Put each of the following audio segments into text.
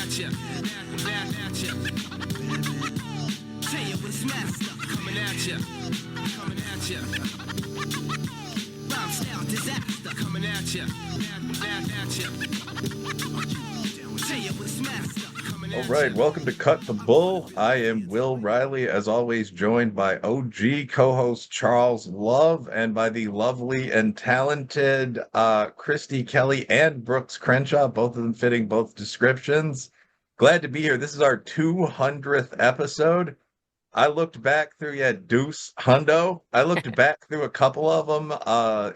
at ya, at ya. Tell you what's master, coming at ya, coming at ya. Rhyme style disaster, coming at ya, at ya. Tell you what's master. All right, welcome to Cut the Bull. I am Will Riley, as always, joined by OG co-host Charles Love and by the lovely and talented Christy Kelly and Brooks Crenshaw, both of them fitting both descriptions. Glad to be here. This is our 200th episode. I looked back through, Deuce, Hundo. I looked back through a couple of them,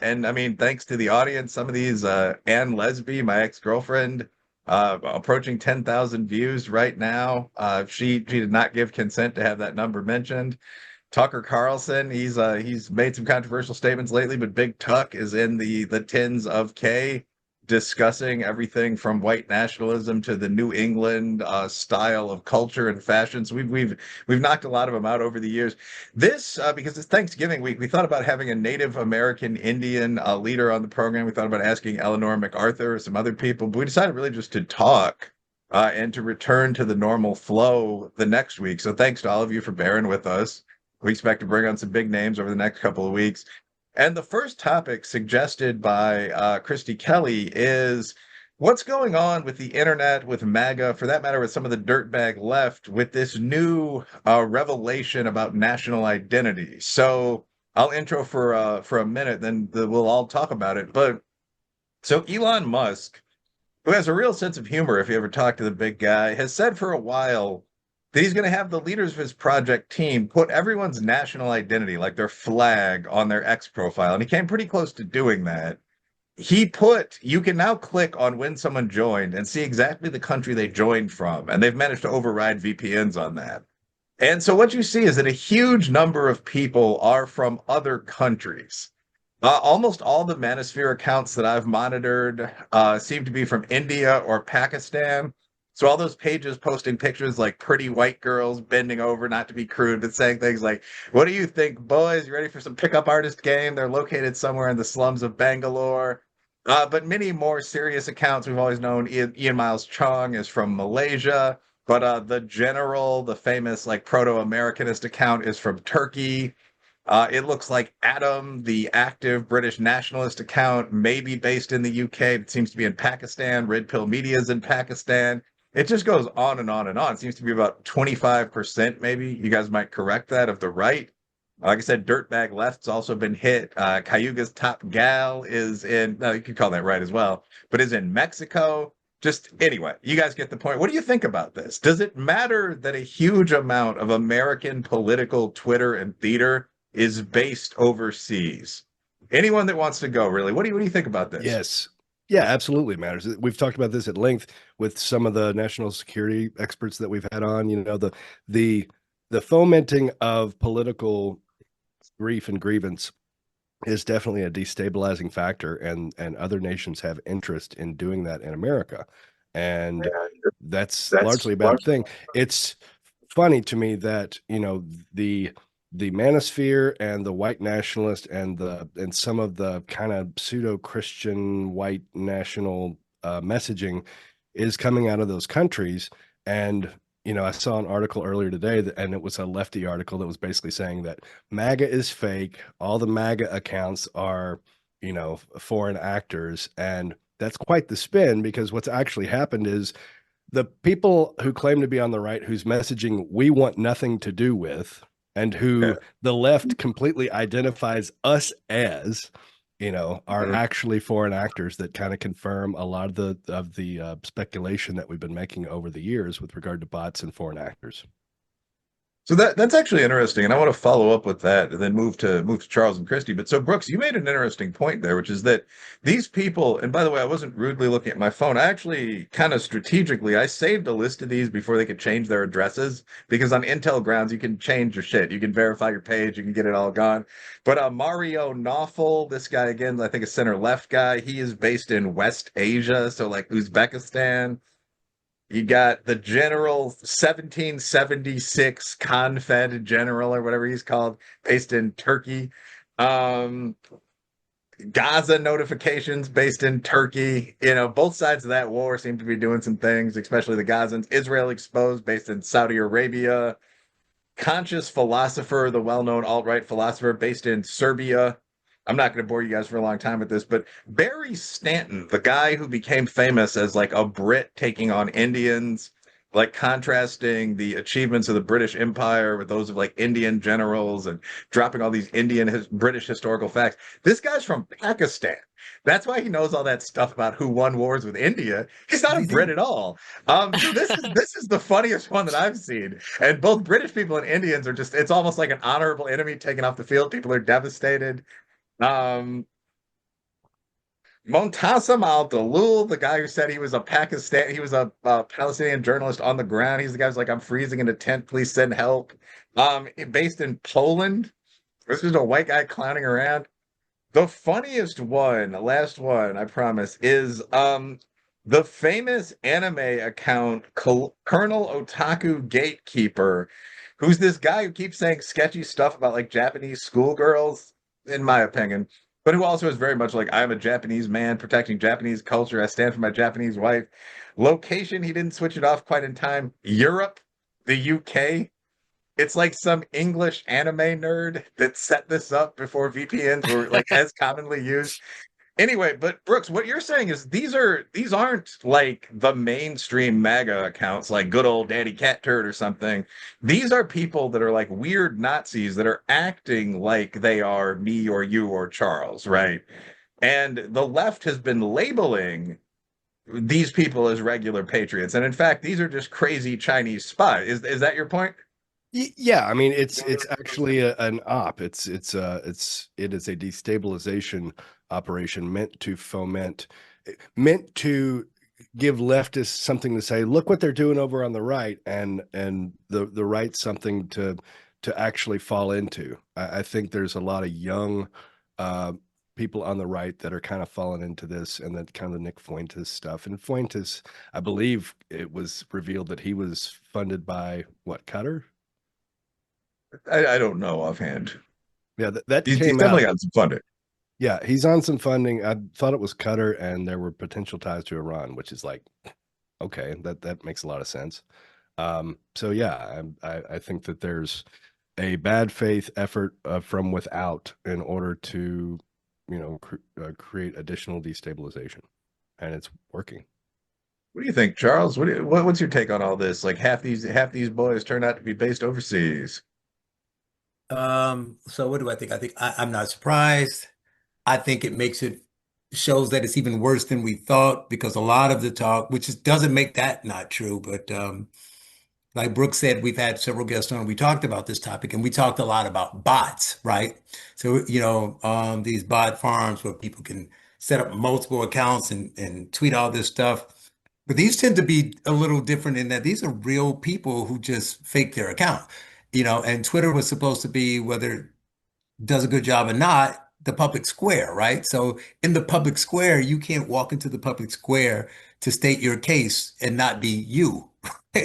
and I mean, thanks to the audience, some of these, Ann Lesby, my ex-girlfriend, approaching 10,000 views right now. She did not give consent to have that number mentioned. Tucker Carlson, he's made some controversial statements lately, but Big Tuck is in the tens of K, discussing everything from white nationalism to the New England style of culture and fashion. So we've knocked a lot of them out over the years. This because it's Thanksgiving week, we thought about having a Native American Indian leader on the program. We thought about asking Eleanor MacArthur or some other people, but we decided really just to talk and to return to the normal flow the next week. So thanks to all of you for bearing with us. We expect to bring on some big names over the next couple of weeks. And the first topic suggested by Christy Kelly is what's going on with the internet, with MAGA, for that matter, with some of the dirtbag left, with this new revelation about national identity. So I'll intro for a minute, then we'll all talk about it. But so Elon Musk, who has a real sense of humor if you ever talk to the big guy, has said for a while that he's going to have the leaders of his project team put everyone's national identity, like their flag, on their X profile. And he came pretty close to doing that. You can now click on when someone joined and see exactly the country they joined from. And they've managed to override VPNs on that. And so what you see is that a huge number of people are from other countries. Almost all the Manosphere accounts that I've monitored seem to be from India or Pakistan. So all those pages posting pictures like pretty white girls bending over, not to be crude, but saying things like, what do you think, boys? You ready for some pickup artist game? They're located somewhere in the slums of Bangalore. But many more serious accounts we've always known. Ian Miles Chong is from Malaysia. But the famous like proto-Americanist account is from Turkey. It looks like Adam, the active British nationalist account, may be based in the UK. It seems to be in Pakistan. Red Pill Media is in Pakistan. It just goes on and on and on. It seems to be about 25%, maybe. You guys might correct that, of the right. Like I said, Dirtbag Left's also been hit. Cayuga's Top Gal is in, no, you could call that right as well, but is in Mexico. Just anyway, you guys get the point. What do you think about this? Does it matter that a huge amount of American political Twitter and theater is based overseas? Anyone that wants to go, really, what do you think about this? Yes. Yeah, absolutely matters. We've talked about this at length with some of the national security experts that we've had on. You know, the fomenting of political grief and grievance is definitely a destabilizing factor, and other nations have interest in doing that in America, and that's largely a bad thing. It's funny to me that, you know, the manosphere and the white nationalist and some of the kind of pseudo-Christian white national messaging is coming out of those countries. And, you know, I saw an article earlier today and it was a lefty article that was basically saying that MAGA is fake. All the MAGA accounts are, you know, foreign actors. And that's quite the spin, because what's actually happened is the people who claim to be on the right, whose messaging we want nothing to do with, and who the left completely identifies us as, you know, are actually foreign actors that kind of confirm a lot of the speculation that we've been making over the years with regard to bots and foreign actors. So that's actually interesting, and I want to follow up with that, and then move to Charles and Christy. But so Brooks, you made an interesting point there, which is that these people, and by the way, I wasn't rudely looking at my phone. I actually kind of strategically, I saved a list of these before they could change their addresses, because on Intel grounds, you can change your shit. You can verify your page, you can get it all gone. But Mario Nawfal, this guy again, I think a center left guy, he is based in West Asia, so like Uzbekistan. You got the General 1776 Confed General, or whatever he's called, based in Turkey. Gaza notifications based in Turkey. You know, both sides of that war seem to be doing some things, especially the Gazans. Israel exposed based in Saudi Arabia. Conscious philosopher, the well-known alt-right philosopher based in Serbia. I'm not going to bore you guys for a long time with this, but Barry Stanton, the guy who became famous as like a Brit taking on Indians, like contrasting the achievements of the British Empire with those of like Indian generals and dropping all these British historical facts. This guy's from Pakistan. That's why he knows all that stuff about who won wars with India. He's not a Brit at all. So this is the funniest one that I've seen. And both British people and Indians are just, it's almost like an honorable enemy taken off the field. People are devastated. Um, Montassim Al-Dalul, the guy who said he was a Palestinian journalist on the ground. He's the guy who's like, I'm freezing in a tent, please send help. Based in Poland. This is a white guy clowning around. The funniest one, the last one, I promise, is the famous anime account Colonel Otaku Gatekeeper, who's this guy who keeps saying sketchy stuff about like Japanese schoolgirls, in my opinion, but who also is very much like, I'm a Japanese man protecting Japanese culture. I stand for my Japanese wife. Location, he didn't switch it off quite in time. Europe, the UK. It's like some English anime nerd that set this up before VPNs were like as commonly used. Anyway, but Brooks, what you're saying is these aren't like the mainstream MAGA accounts like good old Daddy Cat Turd or something. These are people that are like weird Nazis that are acting like they are me or you or Charles, right? And the left has been labeling these people as regular patriots. And in fact, these are just crazy Chinese spies. Is that your point? Yeah, I mean it's actually an op. It is a destabilization operation meant to give leftists something to say. Look what they're doing over on the right, and the right something to actually fall into. I think there's a lot of young people on the right that are kind of falling into this, and that kind of Nick Fuentes stuff. And Fuentes, I believe it was revealed that he was funded by what, Qatar? I don't know offhand. Yeah, that He's came definitely out. got some funding. Yeah, he's on some funding. I thought it was Qatar, and there were potential ties to Iran, which is like, okay, that makes a lot of sense. So yeah, I think that there's a bad faith effort from without in order to, create additional destabilization, and it's working. What do you think, Charles? What's your take on all this? Like half these boys turn out to be based overseas. So what do I think? I'm not surprised. I think it makes it shows that it's even worse than we thought because a lot of the talk, doesn't make that not true, but like Brooke said, we've had several guests on. We talked about this topic, and we talked a lot about bots, right? So, these bot farms where people can set up multiple accounts and tweet all this stuff. But these tend to be a little different in that these are real people who just fake their account, and Twitter was supposed to be, whether it does a good job or not, the public square, right? So in the public square, you can't walk into the public square to state your case and not be you.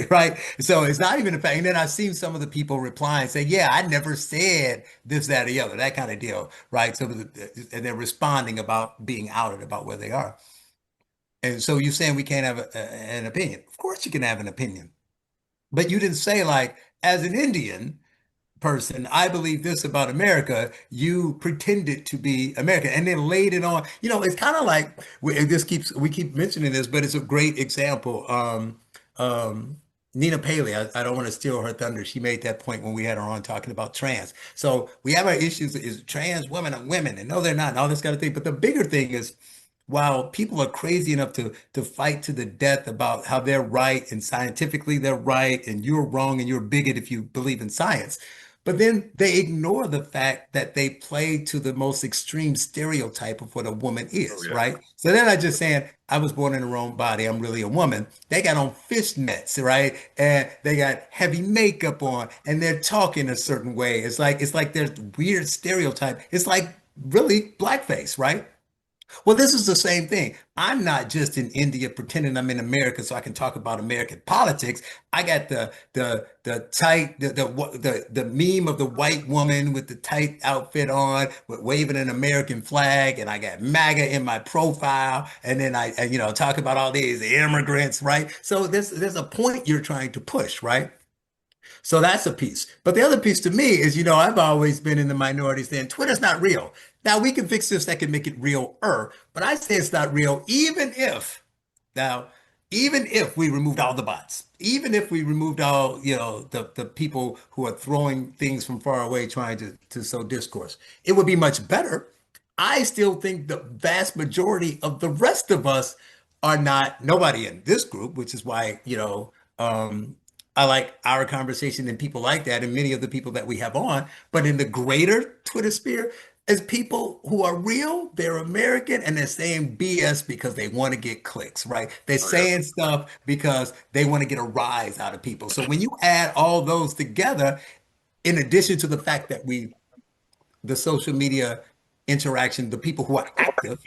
Right. So it's not even a fact. And then I've seen some of the people reply and say, yeah, I never said this, that, or the other, that kind of deal. Right. So, and they're responding about being outed about where they are. And so you're saying we can't have an opinion. Of course you can have an opinion. But you didn't say, like, as an Indian person, I believe this about America. You pretended to be American and then laid it on. It's kind of like we keep mentioning this, but it's a great example. Nina Paley, I don't want to steal her thunder. She made that point when we had her on talking about trans. So we have our issues: is trans women are women, and no, they're not, and all this kind of thing. But the bigger thing is, while people are crazy enough to fight to the death about how they're right and scientifically they're right and you're wrong and you're a bigot if you believe in science, but then they ignore the fact that they play to the most extreme stereotype of what a woman Oh is, yeah. right? So they're not just saying, I was born in the wrong body, I'm really a woman. They got on fishnets, right? And they got heavy makeup on and they're talking a certain way. It's like there's weird stereotype. It's like really blackface, right? Well, this is the same thing. I'm not just in India pretending I'm in America so I can talk about American politics. I got the tight the meme of the white woman with the tight outfit on, with waving an American flag, and I got MAGA in my profile, and then I talk about all these immigrants, right? So there's a point you're trying to push, right? So that's a piece. But the other piece to me is, I've always been in the minority saying Twitter's not real. Now we can fix this, that can make it real-er, but I say it's not real, now, even if we removed all the bots, even if we removed all, the people who are throwing things from far away trying to sow discourse, it would be much better. I still think the vast majority of the rest of us are not, nobody in this group, which is why, I like our conversation and people like that, and many of the people that we have on. But in the greater Twitter sphere, as people who are real, they're American, and they're saying BS because they want to get clicks, right? They're Oh, yeah. saying stuff because they want to get a rise out of people. So when you add all those together, in addition to the fact that the social media interaction, the people who are active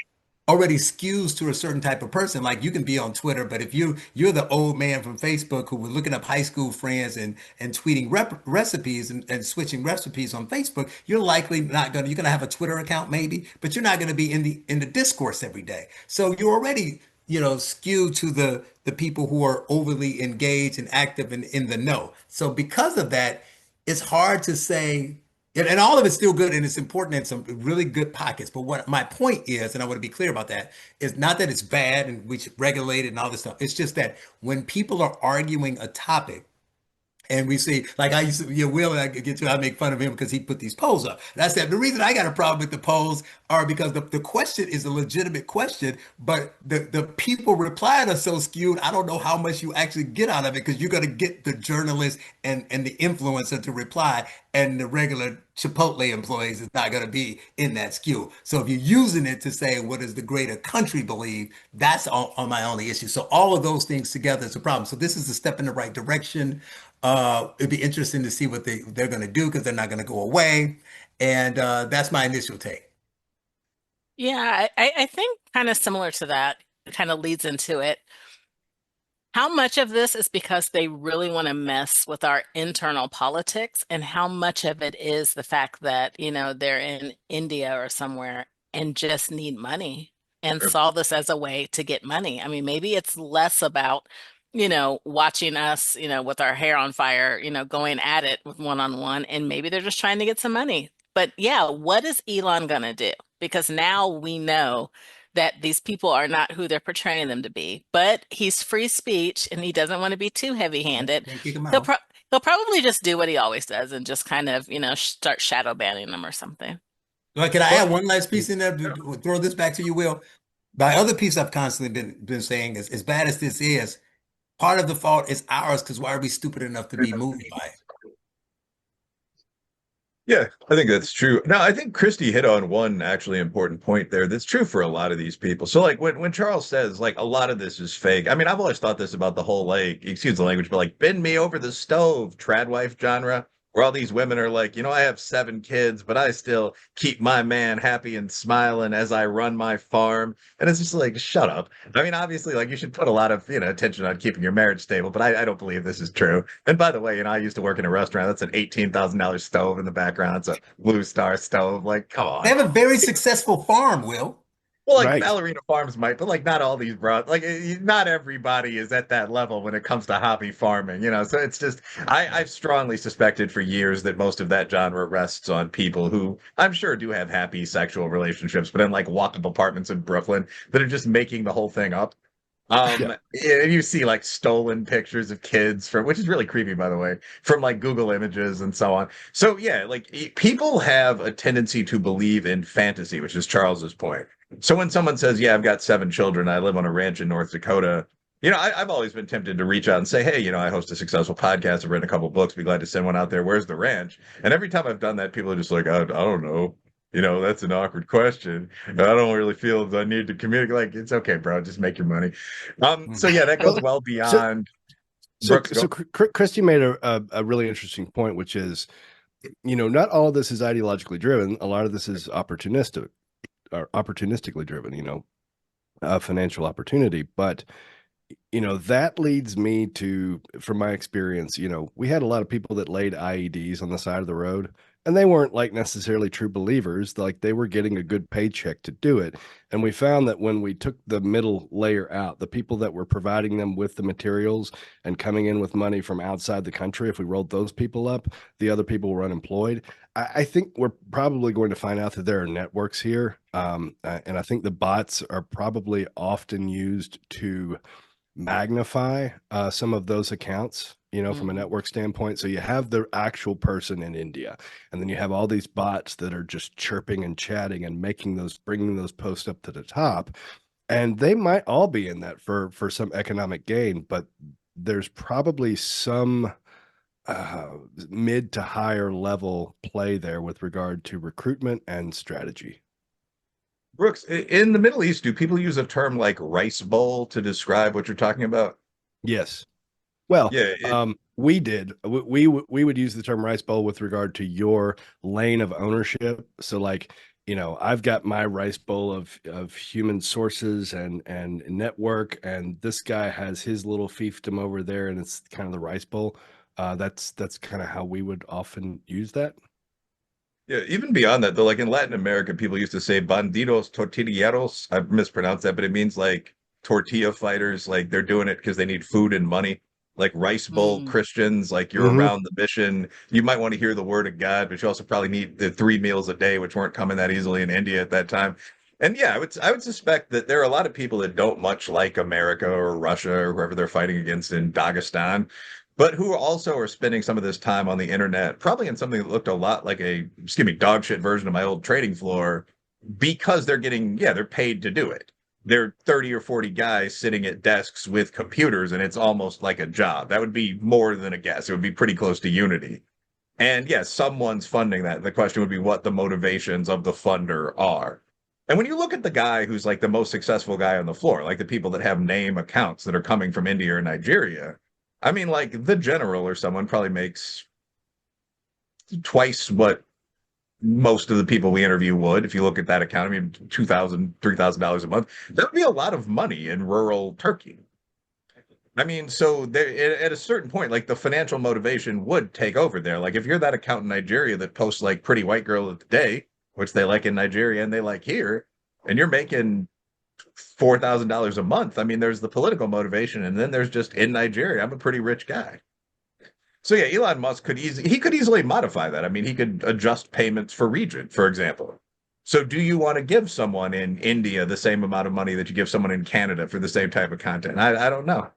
already skews to a certain type of person. Like you can be on Twitter, but if you're the old man from Facebook who was looking up high school friends and tweeting recipes and switching recipes on Facebook, you're likely not gonna you're gonna have a Twitter account maybe, but you're not gonna be in the discourse every day. So you're already skewed to the people who are overly engaged and active and in the know. So because of that, it's hard to say, and all of it's still good and it's important in some really good pockets. But what my point is, and I want to be clear about that, is not that it's bad and we should regulate it and all this stuff. It's just that when people are arguing a topic, and we see, like I used to, Will and I could get to, I make fun of him because he put these polls up. And I said, the reason I got a problem with the polls are because the question is a legitimate question, but the people replying are so skewed. I don't know how much you actually get out of it because you're going to get the journalist and the influencer to reply, and the regular Chipotle employees is not going to be in that skew. So if you're using it to say, what does the greater country believe? That's on my only issue. So all of those things together is a problem. So this is a step in the right direction. It'd be interesting to see what they're going to do because they're not going to go away. And that's my initial take. Yeah, I think kind of similar to that, kind of leads into it. How much of this is because they really want to mess with our internal politics, and how much of it is the fact that, they're in India or somewhere and just need money and Sure. saw this as a way to get money? I mean, maybe it's less about, watching us, with our hair on fire, going at it with one-on-one, and maybe they're just trying to get some money. But yeah, what is Elon gonna do? Because now we know that these people are not who they're portraying them to be. But he's free speech and he doesn't want to be too heavy-handed. Can't kick them He'll out. pro he'll probably just do what he always does and just kind of, start shadow banning them or something. Like, can I Well, add one last piece in there yeah. to throw this back to you, Will? My other piece I've constantly been saying is, as bad as this is, part of the fault is ours because why are we stupid enough to be moved by it? Yeah, I think that's true. Now, I think Christy hit on one actually important point there that's true for a lot of these people. So, like, when Charles says, like, a lot of this is fake, I mean, I've always thought this about the whole, like, excuse the language, but like, bend me over the stove, trad wife genre, where all these women are like, I have 7 kids, but I still keep my man happy and smiling as I run my farm. And it's just like, shut up. I mean, obviously, like, you should put a lot of, attention on keeping your marriage stable, but I don't believe this is true. And by the way, I used to work in a restaurant. That's an $18,000 stove in the background. It's a Blue Star stove. Like, come They on. have a very successful farm, Will. Well, like Right. ballerina farms might, but like not all these broad, like not everybody is at that level when it comes to hobby farming. So it's just I've strongly suspected for years that most of that genre rests on people who I'm sure do have happy sexual relationships, but in like walk-up apartments in Brooklyn that are just making the whole thing up. Yeah. And you see like stolen pictures of kids from, which is really creepy, by the way, from like Google Images and so on. So yeah, like people have a tendency to believe in fantasy, which is Charles's point. So when someone says, "Yeah, I've got 7 children, I live on a ranch in North Dakota," I've always been tempted to reach out and say, "Hey, I host a successful podcast. I've written a couple books. Be glad to send one out there. Where's the ranch?" And every time I've done that, people are just like, I don't know. That's an awkward question. I don't really feel the need to communicate. Like, it's okay, bro. Just make your money. So yeah, that goes Well, well so beyond so Brooks. Go. so Christy made a really interesting point, which is, not all of this is ideologically driven. A lot of this is opportunistic. are opportunistically driven, financial opportunity. But that leads me to, from my experience, we had a lot of people that laid IEDs on the side of the road, and they weren't like necessarily true believers. Like, they were getting a good paycheck to do it. And we found that when we took the middle layer out, the people that were providing them with the materials and coming in with money from outside the country, if we rolled those people up, the other people were unemployed. I think we're probably going to find out that there are networks here. And I think the bots are probably often used to magnify some of those accounts, from a network standpoint. So you have the actual person in India, and then you have all these bots that are just chirping and chatting and bringing those posts up to the top. And they might all be in that for some economic gain, but there's probably some mid to higher level play there with regard to recruitment and strategy. Brooks, in the Middle East, do people use a term like rice bowl to describe what you're talking about? Yes. Well, Yeah, we did. We would use the term rice bowl with regard to your lane of ownership. So, like, I've got my rice bowl of human sources and network, and this guy has his little fiefdom over there, and it's kind of the rice bowl. That's kind of how we would often use that. yeah. Even beyond that, though, like in Latin America, people used to say bandidos tortilleros. I mispronounced that, but it means like tortilla fighters. Like they're doing it because they need food and money. Like rice bowl Mm. Christians, like you're Hmm. around the mission. You might want to hear the word of God, but you also probably need the 3 meals a day, which weren't coming that easily in India at that time. And yeah, I would suspect that there are a lot of people that don't much like America or Russia or whoever they're fighting against in Dagestan, but who also are spending some of this time on the internet, probably in something that looked a lot like a, excuse me, dog shit version of my old trading floor, because they're getting, yeah, they're paid to do it. They're 30 or 40 guys sitting at desks with computers, and it's almost like a job. That would be more than a guess. It would be pretty close to Unity. And yes, someone's funding that. The question would be what the motivations of the funder are. And when you look at the guy who's like the most successful guy on the floor, like the people that have name accounts that are coming from India or Nigeria, I mean, like the general or someone probably makes twice what most of the people we interview would. If you look at that account, I mean, $2,000, $3,000 a month, that would be a lot of money in rural Turkey. I mean, so there, at a certain point, like the financial motivation would take over there. Like if you're that account in Nigeria that posts like pretty white girl of the day, which they like in Nigeria and they like here, and you're making $4,000 a month. I mean, there's the political motivation, and then there's just in Nigeria, I'm a pretty rich guy. So yeah, Elon Musk could easily modify that. I mean, he could adjust payments for region, for example. So do you want to give someone in India the same amount of money that you give someone in Canada for the same type of content? I don't know.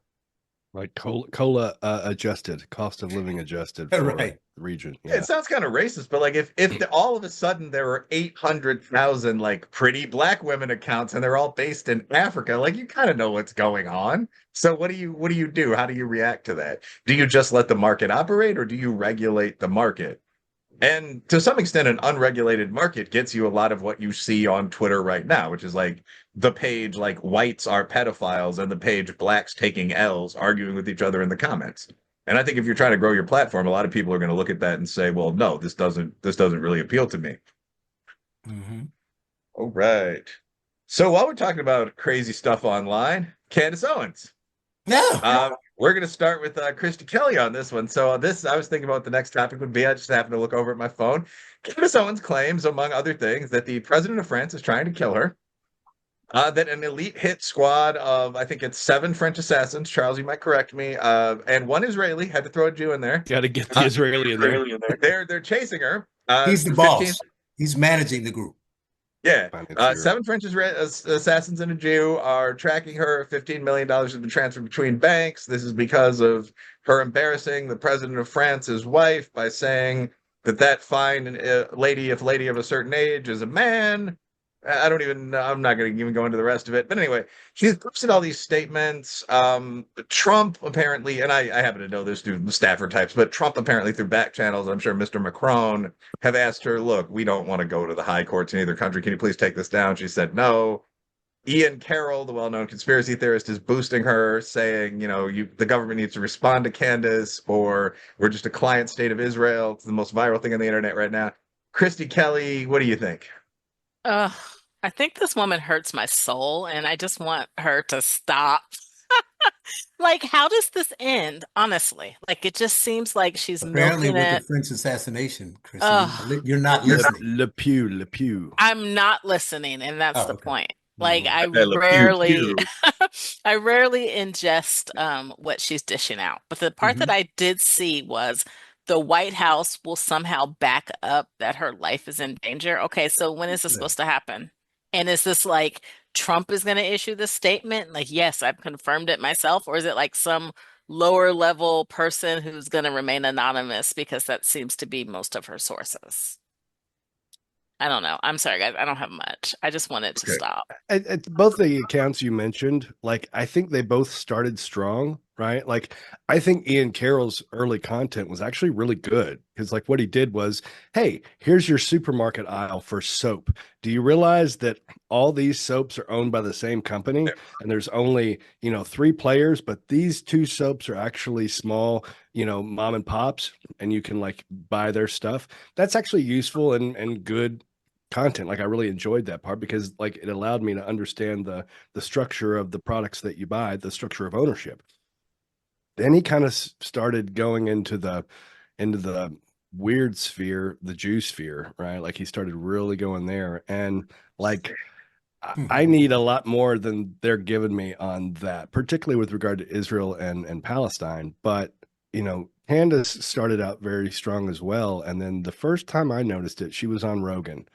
Like cola adjusted, cost of living adjusted for Right. the region. Yeah, Yeah. it sounds kind of racist, but like if all of a sudden there were 800,000 like pretty black women accounts and they're all based in Africa, like you kind of know what's going on. So what do you do? How do you react to that? Do you just let the market operate or do you regulate the market? And to some extent, an unregulated market gets you a lot of what you see on Twitter right now, which is like the page like whites are pedophiles and the page blacks taking L's arguing with each other in the comments. And I think if you're trying to grow your platform, a lot of people are going to look at that and say, well, no, this doesn't really appeal to me. Hmm. All right. So while we're talking about crazy stuff online, Candace Owens. No. We're going to start with Christy Kelly on this one. So this, I was thinking about the next topic would be, I just happened to look over at my phone. Candace Owens claims, among other things, that the president of France is trying to kill her. That an elite hit squad of, I think it's 7 French assassins, Charles, you might correct me, and 1 Israeli, had to throw a Jew in there. Got to get the Israeli in there. They're chasing her. He's the 15 boss. He's managing the group. Yeah. Financier. 7 French assassins and a Jew are tracking her. $15 million has been transferred between banks. This is because of her embarrassing the president of France's wife by saying that fine lady, if lady of a certain age, is a man. I don't even know. I'm not going to even go into the rest of it. But anyway, she's posted all these statements. Trump apparently, and I happen to know this through the staffer types, but Trump apparently through back channels, I'm sure Mr. Macron have asked her, look, we don't want to go to the high courts in either country. Can you please take this down? She said no. Ian Carroll, the well-known conspiracy theorist, is boosting her, saying, the government needs to respond to Candace, or we're just a client state of Israel. It's the most viral thing on the internet right now. Christy Kelly, what do you think? Ugh. I think this woman hurts my soul, and I just want her to stop. Like, how does this end? Honestly, like it just seems like she's Apparently, milking with the it. French assassination, Chrissy, Ugh. you're not Le, listening. Le Pew, Le Pew. I'm not listening, and that's Oh, the okay. point. Like Mhm. I Hello, pew rarely pew. I rarely ingest what she's dishing out. But the part that Mhm. I did see was the White House will somehow back up that her life is in danger. Okay, so when is this Yeah. supposed to happen? And is this like Trump is going to issue this statement? Like, yes, I've confirmed it myself, or is it like some lower level person who's going to remain anonymous because that seems to be most of her sources? I don't know. I'm sorry, guys. I don't have much. I just wanted to Okay. stop. Both the accounts you mentioned, like I think they both started strong, right? Like I think Ian Carroll's early content was actually really good because like what he did was, hey, here's your supermarket aisle for soap. Do you realize that all these soaps are owned by the same company and there's only, three players, but these two soaps are actually small, mom and pops, and you can like buy their stuff. That's actually useful and good content. Like I really enjoyed that part because like it allowed me to understand the structure of the products that you buy, the structure of ownership. Then he kind of started going into the weird sphere, the Jew sphere, right? Like he started really going there, and like I need a lot more than they're giving me on that, particularly with regard to Israel and Palestine. But Candace started out very strong as well, and then the first time I noticed it, she was on Rogan,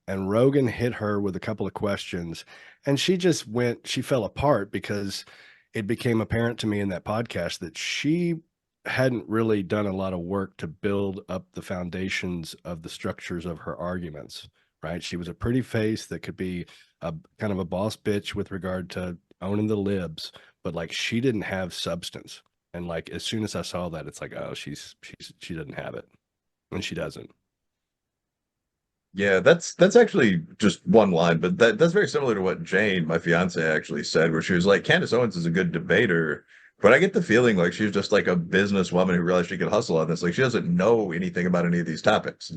and Rogan hit her with a couple of questions, and she fell apart because it became apparent to me in that podcast that she hadn't really done a lot of work to build up the foundations of the structures of her arguments, right? She was a pretty face that could be a kind of a boss bitch with regard to owning the libs, but like she didn't have substance. And like as soon as I saw that, it's like, oh, she doesn't have it, and she doesn't. Yeah, that's actually just one line, but that's very similar to what Jane, my fiance, actually said, where she was like, Candace Owens is a good debater, but I get the feeling like she's just like a businesswoman who realized she could hustle on this. Like she doesn't know anything about any of these topics.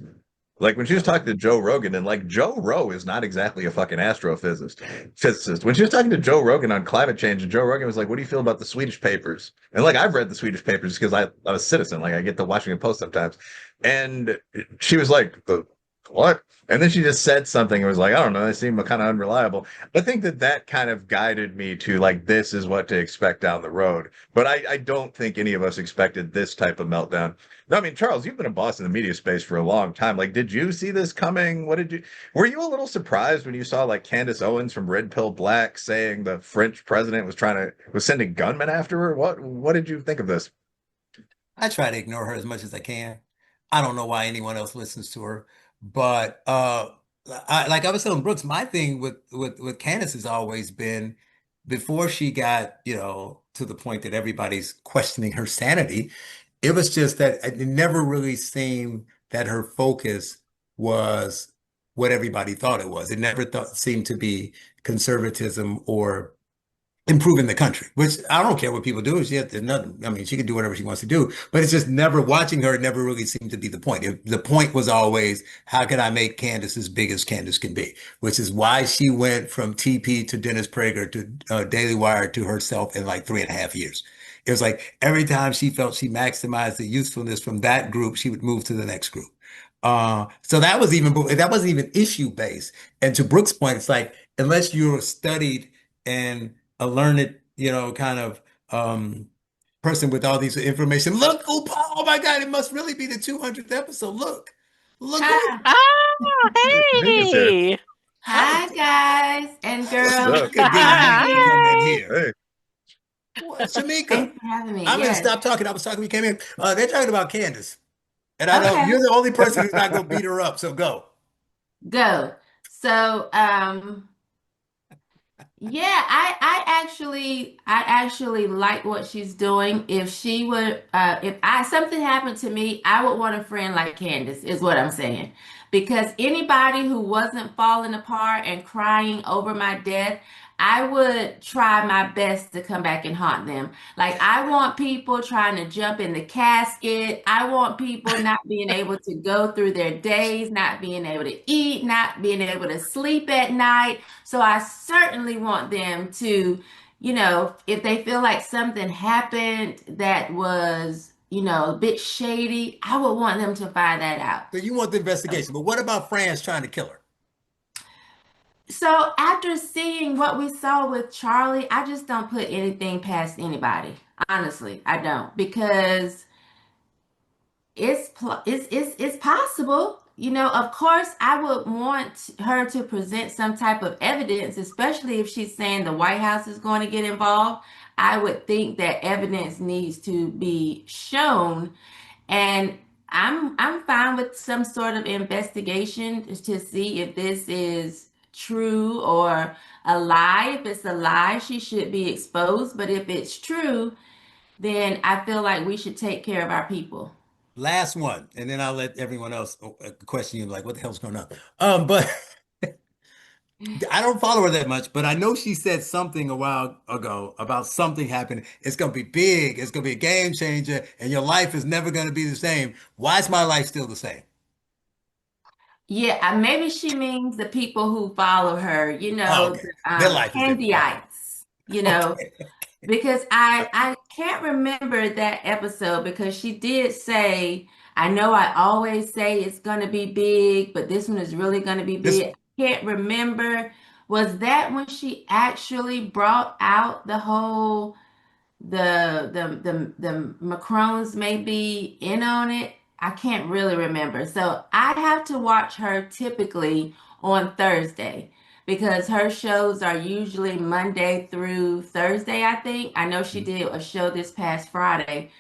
Like when she was Yeah. talking to Joe Rogan, and like Joe Rowe is not exactly a fucking physicist. When she was talking to Joe Rogan on climate change, and Joe Rogan was like, "What do you feel about the Swedish papers?" And like I've read the Swedish papers because I'm a citizen. Like I get the Washington Post sometimes, and she was like, "The what?" And then she just said something and was like, I don't know, they seem kind of unreliable. I think that kind of guided me to like, this is what to expect down the road. But I don't think any of us expected this type of meltdown. No, I mean, Charles, you've been a boss in the media space for a long time. Like, did you see this coming? Were you a little surprised when you saw like Candace Owens from Red Pill Black saying the French president was sending gunmen after her? What did you think of this? I try to ignore her as much as I can. I don't know why anyone else listens to her, but like I was telling Brooks, my thing with Candace has always been before she got, to the point that everybody's questioning her sanity. It was just that it never really seemed that her focus was what everybody thought it was. It never seemed to be conservatism or improving the country, which I don't care what people do. There's nothing. I mean, she can do whatever she wants to do, but it's just never watching her. It never really seemed to be the point. The point was always, how can I make Candace as big as Candace can be? Which is why she went from TP to Dennis Prager to Daily Wire to herself in like 3.5 years. It was like every time she felt she maximized the usefulness from that group, she would move to the next group. So that wasn't even issue based. And to Brooks' point, it's like unless you're studied and a learned, kind of person with all these information. Look, oh my God, it must really be the 200th episode. Look who Hi, Ah, Shamika's here. hey. hi, hi guys and What's girls. up? Shamika getting ready to come in Hi. here. Hey, What, Shamika? Thanks for having me. I'm gonna Yes. stop talking. I was talking when you came in. They're talking about Candace, and I know Okay, you're the only person who's not gonna beat her up. So go. go. So, yeah, I actually like what she's doing. If she would, if I something happened to me, I would want a friend like Candace, is what I'm saying. Because anybody who wasn't falling apart and crying over my death, I would try my best to come back and haunt them. Like, I want people trying to jump in the casket. I want people not being able to go through their days, not being able to eat, not being able to sleep at night. So I certainly want them to, if they feel like something happened that was, a bit shady, I would want them to find that out. So you want the investigation, but what about France trying to kill her? So after seeing what we saw with Charlie, I just don't put anything past anybody. Honestly, I don't, because it's possible. Of course, I would want her to present some type of evidence, especially if she's saying the White House is going to get involved. I would think that evidence needs to be shown, and I'm fine with some sort of investigation to see if this is true or a lie. If it's a lie, she should be exposed. But if it's true, then I feel like we should take care of our people. Last one, and then I'll let everyone else question you like, what the hell's going on? But I don't follow her that much, but I know she said something a while ago about something happening. It's going to be big. It's going to be a game changer, and your life is never going to be the same. Why is my life still the same? Yeah, maybe she means the people who follow her, Oh, okay. the Their life is different. Okay. Candyites, because I can't remember that episode because she did say, I know I always say it's gonna be big, but this one is really gonna be This big. I can't remember. Was that when she actually brought out the whole the Macrons may be in on it? I can't really remember. So I have to watch her typically on Thursday because her shows are usually Monday through Thursday, I think. I know she did a show this past Friday.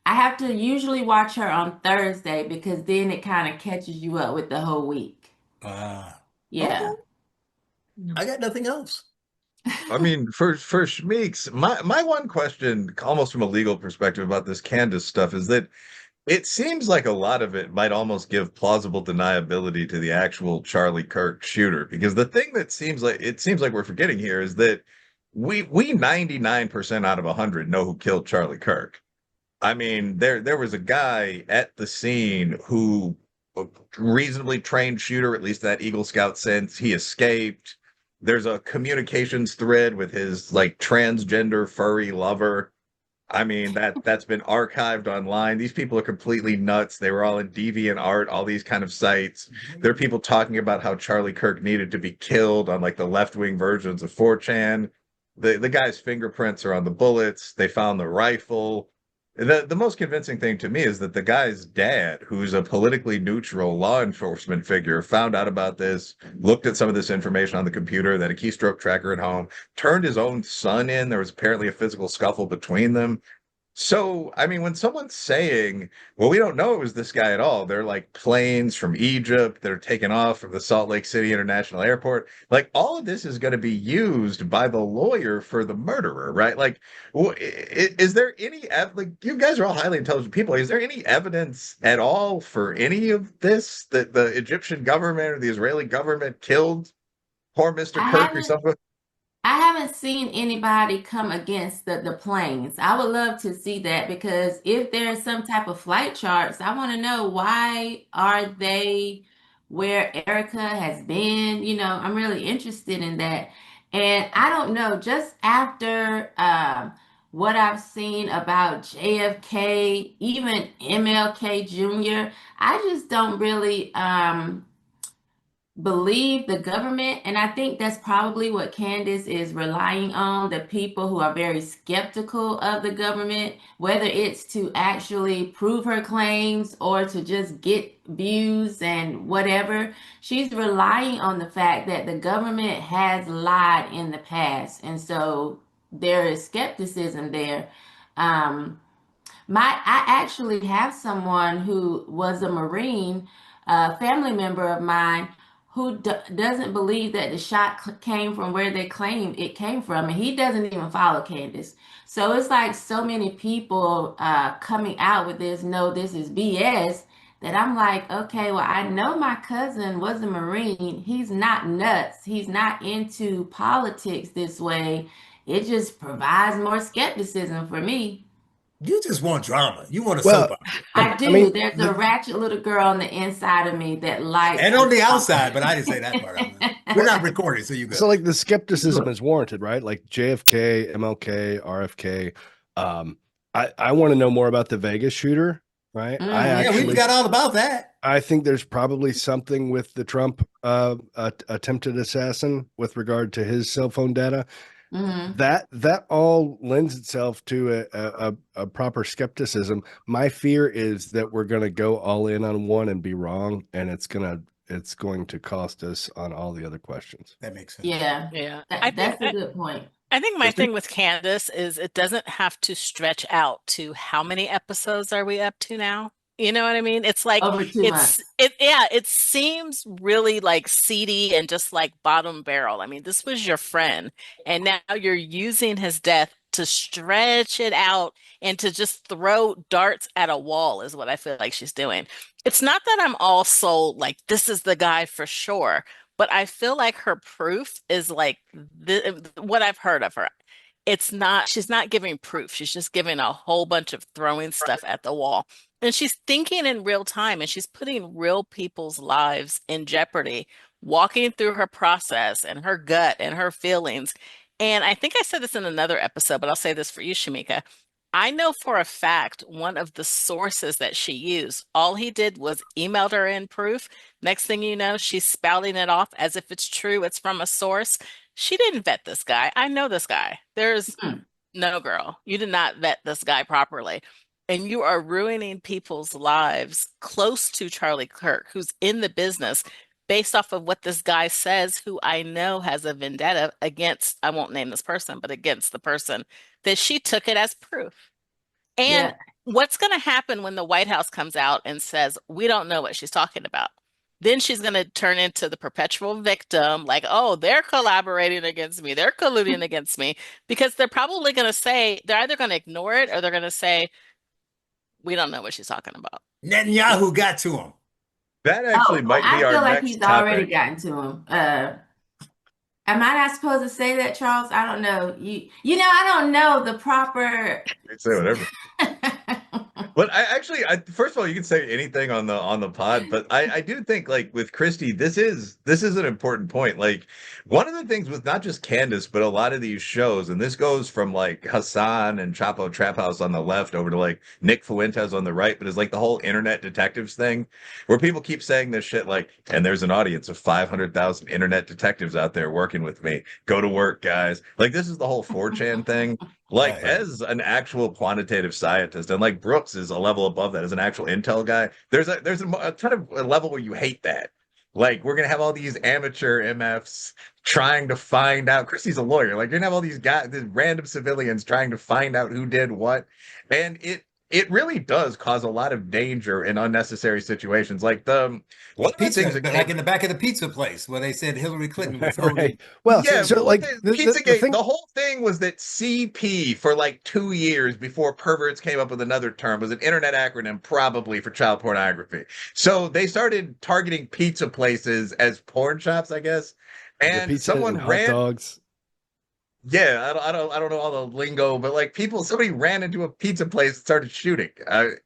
I have to usually watch her on Thursday because then it kind of catches you up with the whole week. Okay. Yeah. I got nothing else. I mean, for Schmeeks, my one question, almost from a legal perspective about this Candace stuff, is that it seems like a lot of it might almost give plausible deniability to the actual Charlie Kirk shooter, because the thing that seems like we're forgetting here is that we 99% out of 100 know who killed Charlie Kirk. I mean, there was a guy at the scene who a reasonably trained shooter, at least that Eagle Scout sense. He escaped. There's a communications thread with his like transgender furry lover. I mean, that's been archived online. These people are completely nuts. They were all in DeviantArt, all these kind of sites. There are people talking about how Charlie Kirk needed to be killed on like the left-wing versions of 4chan. The guy's fingerprints are on the bullets. They found the rifle. The most convincing thing to me is that the guy's dad, who's a politically neutral law enforcement figure, found out about this, looked at some of this information on the computer, that a keystroke tracker at home, turned his own son in. There was apparently a physical scuffle between them. So, I mean, when someone's saying, well, we don't know it was this guy at all, they're like planes from Egypt that are taken off from the Salt Lake City International Airport. Like, all of this is going to be used by the lawyer for the murderer, right? Like, is there any, like, you guys are all highly intelligent people. Is there any evidence at all for any of this that the Egyptian government or the Israeli government killed poor Mr. I Kirk or haven't something? I haven't seen anybody come against the planes. I would love to see that because if there's some type of flight charts, I want to know why are they where Erica has been? I'm really interested in that. And I don't know, just after what I've seen about JFK, even MLK Jr., I just don't really believe the government. And I think that's probably what Candace is relying on, the people who are very skeptical of the government, whether it's to actually prove her claims or to just get views and whatever. She's relying on the fact that the government has lied in the past. And so there is skepticism there. Um, I actually have someone who was a Marine, a family member of mine, who doesn't believe that the shot came from where they claim it came from, and he doesn't even follow Candace. So it's like so many people coming out with this, no, this is BS, that I'm like, okay, well, I know my cousin was a Marine. He's not nuts. He's not into politics this way. It just provides more skepticism for me. You just want drama. You want a soap Well, opera. I I do. mean, There's a ratchet little girl on the inside of me that likes And a on the drama. outside, but I didn't say that part. We're well, not recording, so you so good. like the skepticism is warranted, right? Like JFK, MLK, RFK. I want to know more about the Vegas shooter, right? Yeah, we Mhm. forgot all about that. I think there's probably something with the Trump attempted assassin with regard to his cell phone data. Mhm. That all lends itself to a proper skepticism. My fear is that we're going to go all in on one and be wrong, and it's going to cost us on all the other questions. That makes sense. Yeah, Yeah. that's a good point. I think my Christy? thing with Candace is it doesn't have to stretch out to how many episodes are we up to now? You know what I mean? It's like Over 2 months. it seems really like seedy and just like bottom barrel. I mean, this was your friend, and now you're using his death to stretch it out and to just throw darts at a wall is what I feel like she's doing. It's not that I'm all sold like this is the guy for sure. But I feel like her proof is like what I've heard of her. It's not, she's not giving proof. She's just giving a whole bunch of throwing stuff at the wall. And she's thinking in real time and she's putting real people's lives in jeopardy, walking through her process and her gut and her feelings. And I think I said this in another episode, but I'll say this for you, Shamika. I know for a fact one of the sources that she used, all he did was emailed her in proof. Next thing you know, she's spouting it off as if it's true, it's from a source. She didn't vet this guy. I know this guy. There's Hmm. no girl. You did not vet this guy properly. And you are ruining people's lives close to Charlie Kirk, who's in the business based off of what this guy says, who I know has a vendetta against, I won't name this person, but against the person that she took it as proof. And Yeah. what's going to happen when the White House comes out and says, we don't know what she's talking about? Then she's going to turn into the perpetual victim, like, oh, they're collaborating against me. They're colluding against me because they're probably going to say, they're either going to ignore it or they're going to say, we don't know what she's talking about. Netanyahu got to him. That actually Oh, well, might be I our feel like next he's already topic. gotten to him. Am I not supposed to say that, Charles? I don't know. I don't know the proper. You can say whatever. But I first of all, you can say anything on the pod, but I do think like with Christy, this is an important point. Like one of the things with not just Candace, but a lot of these shows, and this goes from like Hassan and Chapo Trap House on the left over to like Nick Fuentes on the right, but it's like the whole internet detectives thing, where people keep saying this shit like, and there's an audience of 500,000 internet detectives out there working with me. Go to work, guys. Like this is the whole 4chan thing. Like Right. as an actual quantitative scientist, and like Brooks is a level above that as an actual intel guy. There's a kind of a level where you hate that. Like we're gonna have all these amateur MFs trying to find out. Christy's a lawyer. Like you're gonna have all these guys, these random civilians trying to find out who did what, and it really does cause a lot of danger in unnecessary situations. Like the one of the Pizza, things that like came. in the back of the pizza place where they said Hillary Clinton was holding. Right. Well, Yeah, so but like the the Pizzagate, thing. the whole thing was that CP for like 2 years before perverts came up with another term was an internet acronym probably for child pornography. So they started targeting pizza places as porn shops, I guess. The And pizza and someone hot ran, dogs. yeah, I don't know all the lingo, but like somebody ran into a pizza place and started shooting.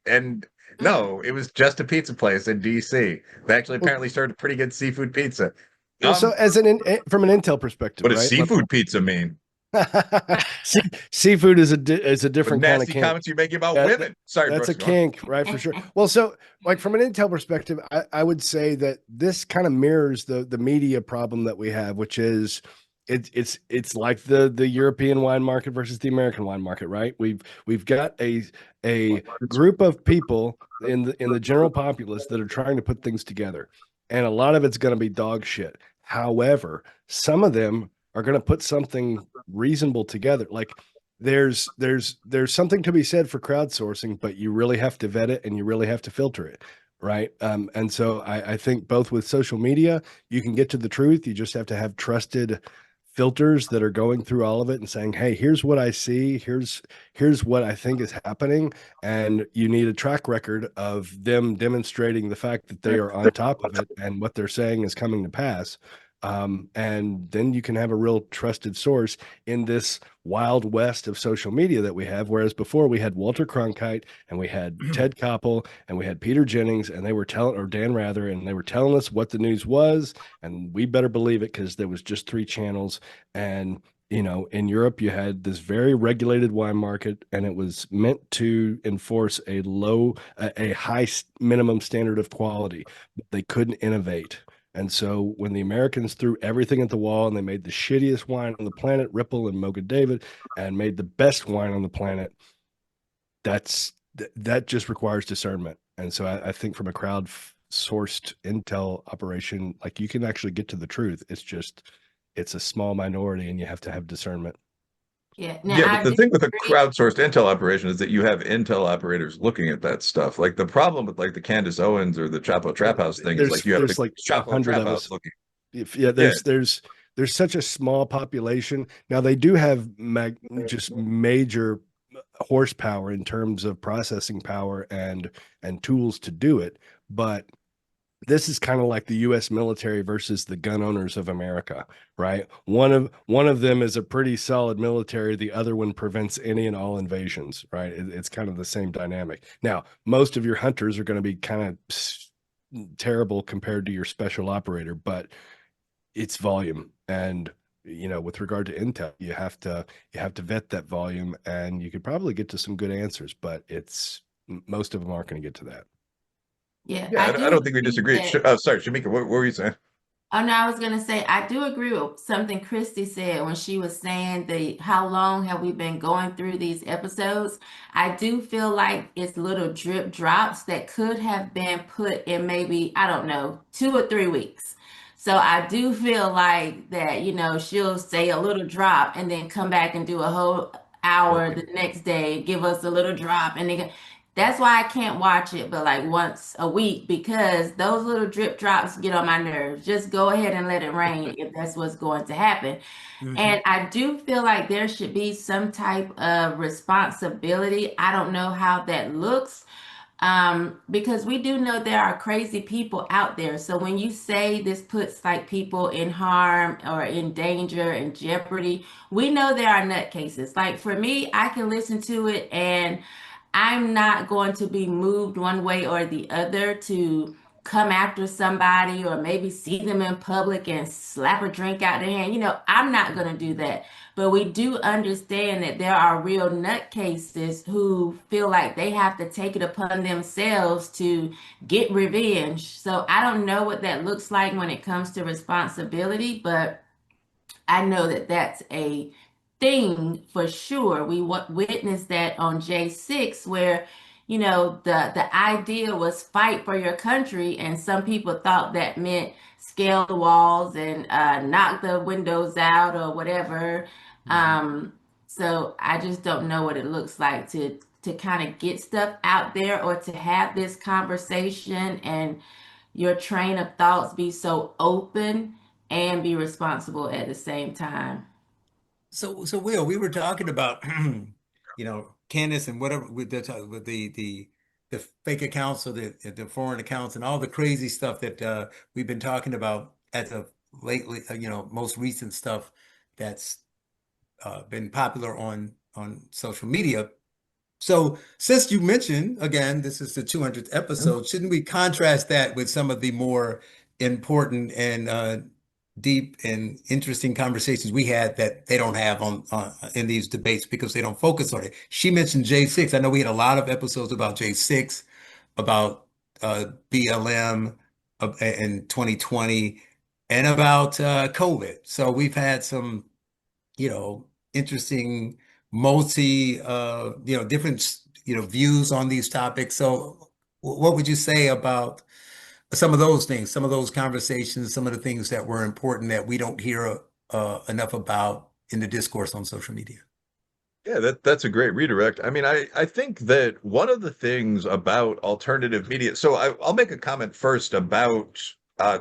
And Mm. no, it was just a pizza place in DC. They actually Well, apparently served pretty good seafood pizza. so Um, as from an intel perspective, what does right? seafood pizza mean? Seafood is a What different kind of nasty kink. comments you making about That, women? Sorry, that's a Brooks, go on. kink, right? For sure. Well, so like from an intel perspective, I would say that this kind of mirrors the media problem that we have, which is it's like the European wine market versus the American wine market, right? We've got a group of people in the general populace that are trying to put things together, and a lot of it's going to be dog shit. However, some of them are going to put something reasonable together. Like there's something to be said for crowdsourcing, but you really have to vet it and you really have to filter it, right? And so I think both with social media, you can get to the truth. You just have to have trusted filters that are going through all of it and saying, hey, here's what I see, here's what I think is happening, and you need a track record of them demonstrating the fact that they are on top of it and what they're saying is coming to pass. And then you can have a real trusted source in this wild west of social media that we have. Whereas before we had Walter Cronkite and we had Ted Koppel and we had Peter Jennings, and they were telling, or Dan Rather, and they were telling us what the news was, and we better believe it because there was just three channels. And in Europe, you had this very regulated wine market, and it was meant to enforce a high minimum standard of quality, but they couldn't innovate. And so when the Americans threw everything at the wall and they made the shittiest wine on the planet, Ripple and Mocha David, and made the best wine on the planet, that just requires discernment. And so I think from a sourced intel operation, like, you can actually get to the truth. It's a small minority, and you have to have discernment. Yeah. Yeah, Now, but I the do thing with a agree. crowdsourced intel operation is that you have intel operators looking at that stuff. Like the problem with like the Candace Owens or the Chapo Trap House thing is like you have the There's like Chapo 100 Trap of House us. looking. Yeah, Yeah, there's such a small population. Now they do have just major horsepower in terms of processing power and tools to do it, but this is kind of like the US military versus the gun owners of America, right? One of them is a pretty solid military, the other one prevents any and all invasions, right? It's kind of the same dynamic. Now, most of your hunters are going to be kind of terrible compared to your special operator, but it's volume. And with regard to intel, you have to vet that volume, and you could probably get to some good answers, but it's most of them aren't going to get to that. Yeah, yeah. I I do don't think we agree disagree. that. Oh, sorry, Shamika, what were you saying? Oh no, I was gonna say I do agree with something Christy said when she was saying the how long have we been going through these episodes. I do feel like it's little drip drops that could have been put in maybe, I don't know, 2 or 3 weeks. So I do feel like that, she'll say a little drop and then come back and do a whole hour the next day, give us a little drop, and then that's why I can't watch it, but like once a week, because those little drip drops get on my nerves. Just go ahead and let it rain if that's what's going to happen. Mhm. And I do feel like there should be some type of responsibility. I don't know how that looks, because we do know there are crazy people out there. So when you say this puts like people in harm or in danger and jeopardy, we know there are nutcases. Like for me, I can listen to it and I'm not going to be moved one way or the other to come after somebody or maybe see them in public and slap a drink out their hand. I'm not going to do that. But we do understand that there are real nutcases who feel like they have to take it upon themselves to get revenge. So I don't know what that looks like when it comes to responsibility, but I know that that's a thing for sure. We witnessed that on J6, where the idea was fight for your country, and some people thought that meant scale the walls and knock the windows out or whatever. Mhm. Um, so I just don't know what it looks like to kind of get stuff out there or to have this conversation and your train of thoughts be so open and be responsible at the same time. So Will, we were talking about, Candace and whatever with the fake accounts or the foreign accounts and all the crazy stuff that we've been talking about as of lately, most recent stuff that's been popular on social media. So, since you mentioned, again, this is the 200th episode, shouldn't we contrast that with some of the more important and deep and interesting conversations we had that they don't have on in these debates because they don't focus on it? She mentioned J6. I know we had a lot of episodes about J6, about BLM in 2020, and about COVID. So we've had some interesting different, views on these topics. So what would you say about some of those things, some of those conversations, some of the things that were important that we don't hear enough about in the discourse on social media? Yeah, that's a great redirect. I mean, I think that one of the things about alternative media. So I'll make a comment first about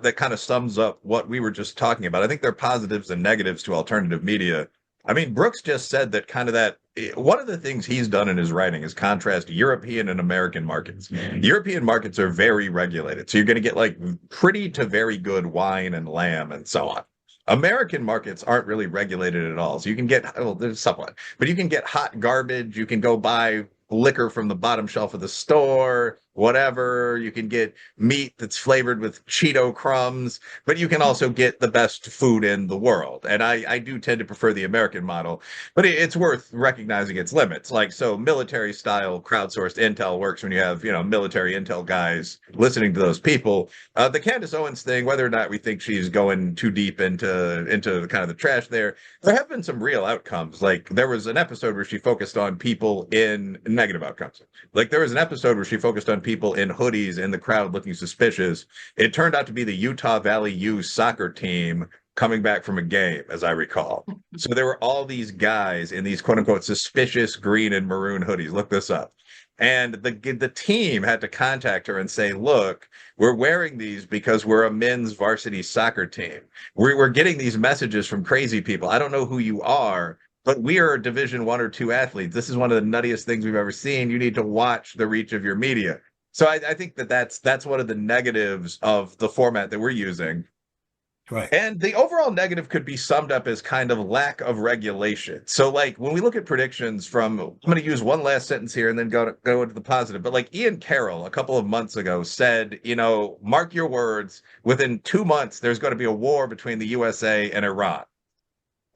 that kind of sums up what we were just talking about. I think there are positives and negatives to alternative media. I mean, Brooks just said that one of the things he's done in his writing is contrast European and American markets. European markets are very regulated. So you're going to get like pretty to very good wine and lamb and so on. American markets aren't really regulated at all. So you can get, well, there's somewhat, but you can get hot garbage. You can go buy liquor from the bottom shelf of the store, whatever. You can get meat that's flavored with Cheeto crumbs, but you can also get the best food in the world. And I do tend to prefer the American model, but it's worth recognizing its limits. Like, so military style crowdsourced intel works when you have, military intel guys listening to those people. The Candace Owens thing, whether or not we think she's going too deep into kind of the trash there have been some real outcomes. Like, there was an episode where she focused on people in negative outcomes. Like, there was an episode where she focused on people in hoodies in the crowd looking suspicious. It turned out to be the Utah Valley U soccer team coming back from a game, as I recall. So there were all these guys in these quote unquote suspicious green and maroon hoodies. Look this up. And the team had to contact her and say, look, we're wearing these because we're a men's varsity soccer team. We're getting these messages from crazy people. I don't know who you are, but we are Division 1 or 2 athletes. This is one of the nuttiest things we've ever seen. You need to watch the reach of your media. So I think that's one of the negatives of the format that we're using. Right. And the overall negative could be summed up as kind of lack of regulation. So, like, when we look at predictions I'm going to use one last sentence here and then go into the positive. But like Ian Carroll a couple of months ago said, mark your words, within 2 months, there's going to be a war between the USA and Iran.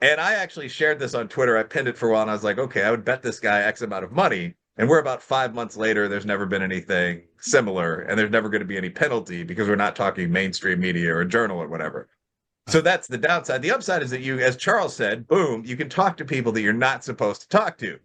And I actually shared this on Twitter. I pinned it for a while and I was like, okay, I would bet this guy X amount of money. And we're about 5 months later. There's never been anything similar. And there's never going to be any penalty because we're not talking mainstream media or a journal or whatever. So that's the downside. The upside is that you, as Charles said, boom, you can talk to people that you're not supposed to talk to.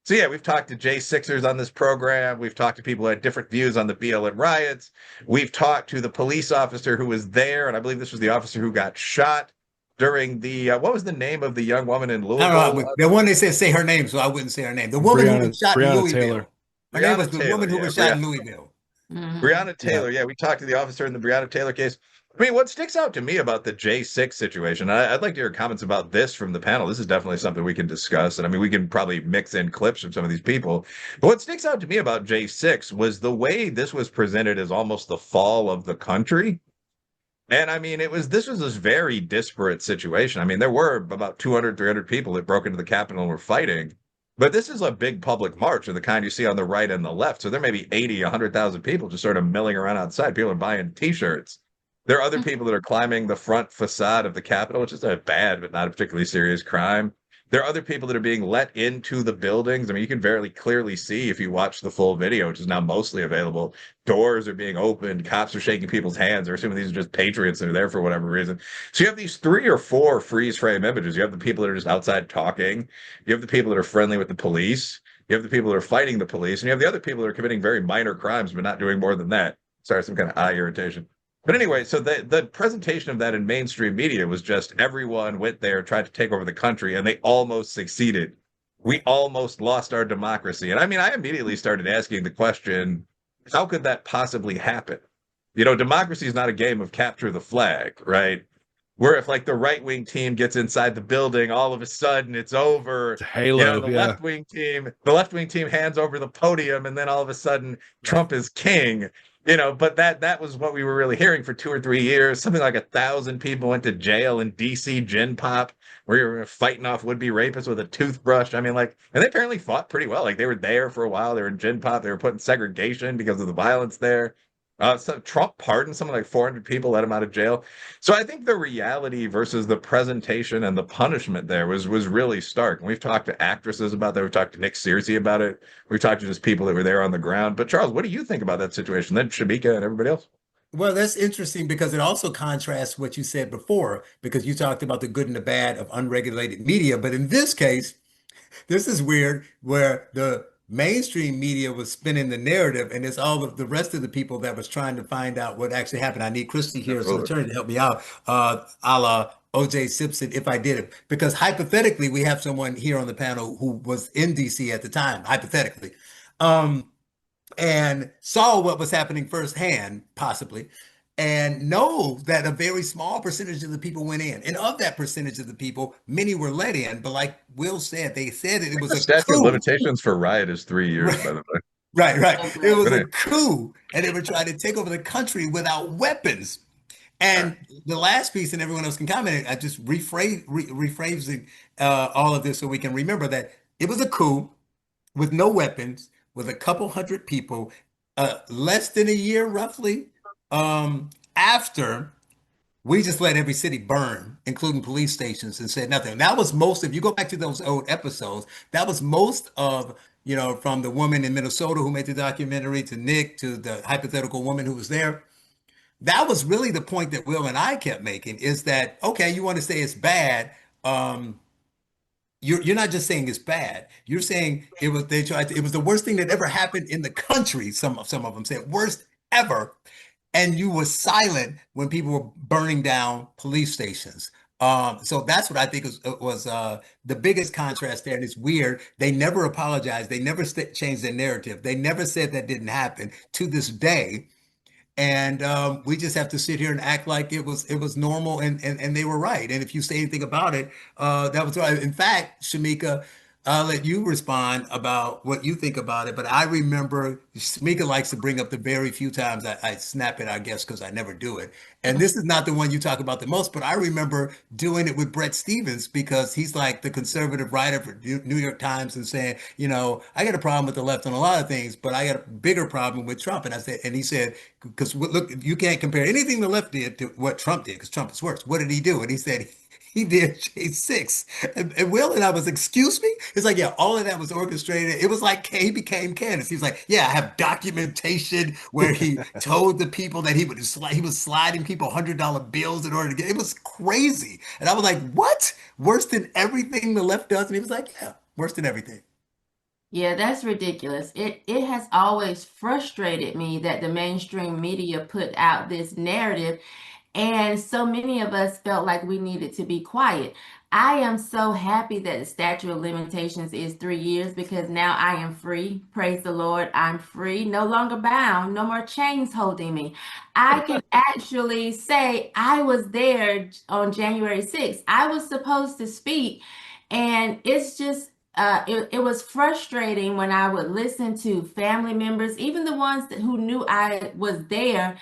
So yeah, we've talked to J6ers on this program. We've talked to people who had different views on the BLM riots. We've talked to the police officer who was there, and I believe this was the officer who got shot during the, what was the name of the young woman in Louisville? I don't know. The one they said say her name, so I wouldn't say her name. The woman who was shot in Breonna Louisville. Taylor. Her name was the woman who was shot in Louisville. Breonna Taylor. Yeah, we talked to the officer in the Breonna Taylor case. I mean, what sticks out to me about the J6 situation, I'd like to hear comments about this from the panel. This is definitely something we can discuss. And I mean, we can probably mix in clips from some of these people. But what sticks out to me about J6 was the way this was presented as almost the fall of the country. And I mean, this was this very disparate situation. I mean, there were about 200, 300 people that broke into the Capitol and were fighting. But this is a big public march of the kind you see on the right and the left. So there may be 80, 100,000 people just sort of milling around outside. People are buying T-shirts. There are other people that are climbing the front facade of the Capitol, which is a bad but not a particularly serious crime. There are other people that are being let into the buildings. I mean, you can very clearly see if you watch the full video, which is now mostly available. Doors are being opened. Cops are shaking people's hands. They're assuming these are just patriots that are there for whatever reason. So you have these 3 or 4 freeze frame images. You have the people that are just outside talking. You have the people that are friendly with the police. You have the people that are fighting the police. And you have the other people that are committing very minor crimes, but not doing more than that. Sorry, some kind of eye irritation. But anyway, so the presentation of that in mainstream media was just everyone went there, tried to take over the country, and they almost succeeded. We almost lost our democracy. And I mean, I immediately started asking the question, how could that possibly happen? Democracy is not a game of capture the flag, right? Where if like the right-wing team gets inside the building, all of a sudden it's over. It's Halo, the left-wing team hands over the podium, and then all of a sudden Trump is king. But that was what we were really hearing for 2 or 3 years. Something like 1,000 people went to jail in DC Gin Pop, where you were fighting off would-be rapists with a toothbrush. I mean, and they apparently fought pretty well. Like, they were there for a while. They were in Gin Pop. They were putting segregation because of the violence there. So Trump pardoned something like 400 people, let him out of jail. So I think the reality versus the presentation and the punishment there was really stark. And we've talked to actresses about that. We've talked to Nick Searcy about it. We've talked to just people that were there on the ground. But Charles, what do you think about that situation? Then Shemeka and everybody else. Well, that's interesting because it also contrasts what you said before, because you talked about the good and the bad of unregulated media. But in this case, this is weird, where the mainstream media was spinning the narrative, and it's all of the rest of the people that was trying to find out what actually happened. I need Christy here as an attorney to help me out, a la O.J. Simpson, if I did it. Because hypothetically, we have someone here on the panel who was in D.C. at the time, hypothetically, and saw what was happening firsthand, possibly. and know that a very small percentage of the people went in. And of that percentage of the people, many were let in. But like Will said, they said that it was The a statute of coup. limitations for riot is 3 years, by the way. Right, right. It was a But coup, and they were trying to take over the country without weapons. anyway, And the last piece, and everyone else can comment, I just rephrasing all of this so we can remember that it was a coup with no weapons, with a couple hundred people, less than a year roughly after we just let every city burn, including police stations, and said nothing. That was most, if you go back to those old episodes, that was most of, from the woman in Minnesota who made the documentary to Nick to the hypothetical woman who was there. That was really the point that Will and I kept making is that, okay, you want to say it's bad. Um, you're not just saying it's bad. You're saying it was the worst thing that ever happened in the country. Some of them said worst ever, and you were silent when people were burning down police stations. So that's what I think was the biggest contrast there. And it's weird. They never apologized. They never changed their narrative. They never said that didn't happen. To this day, and we just have to sit here and act like it was normal, and they were right. And if you say anything about it, that was right. In fact, Shamika, I'll let you respond about what you think about it. But I remember Shamika likes to bring up the very few times I snap at our guests because I never do it. And this is not the one you talk about the most, but I remember doing it with Brett Stevens because he's like the conservative writer for New York Times and saying, I got a problem with the left on a lot of things, but I got a bigger problem with Trump. And I said, and he said, because look, you can't compare anything the left did to what Trump did because Trump is worse. What did he do? And he said he did J6. And Will and I was, excuse me? It's like, yeah, all of that was orchestrated. It was like he became Candace. He was like, yeah, I have documentation where he told the people that he was sliding people $100 bills in order to get it. Was crazy. And I was like, what? Worse than everything the left does? And he was like, yeah, worse than everything. Yeah, that's ridiculous. It has always frustrated me that the mainstream media put out this narrative, and so many of us felt like we needed to be quiet. I am so happy that the statute of limitations is 3 years because now I am free. Praise the Lord, I'm free, no longer bound, no more chains holding me. I can actually say I was there on January 6th. I was supposed to speak, and it's just it was frustrating when I would listen to family members, even the ones who knew I was there,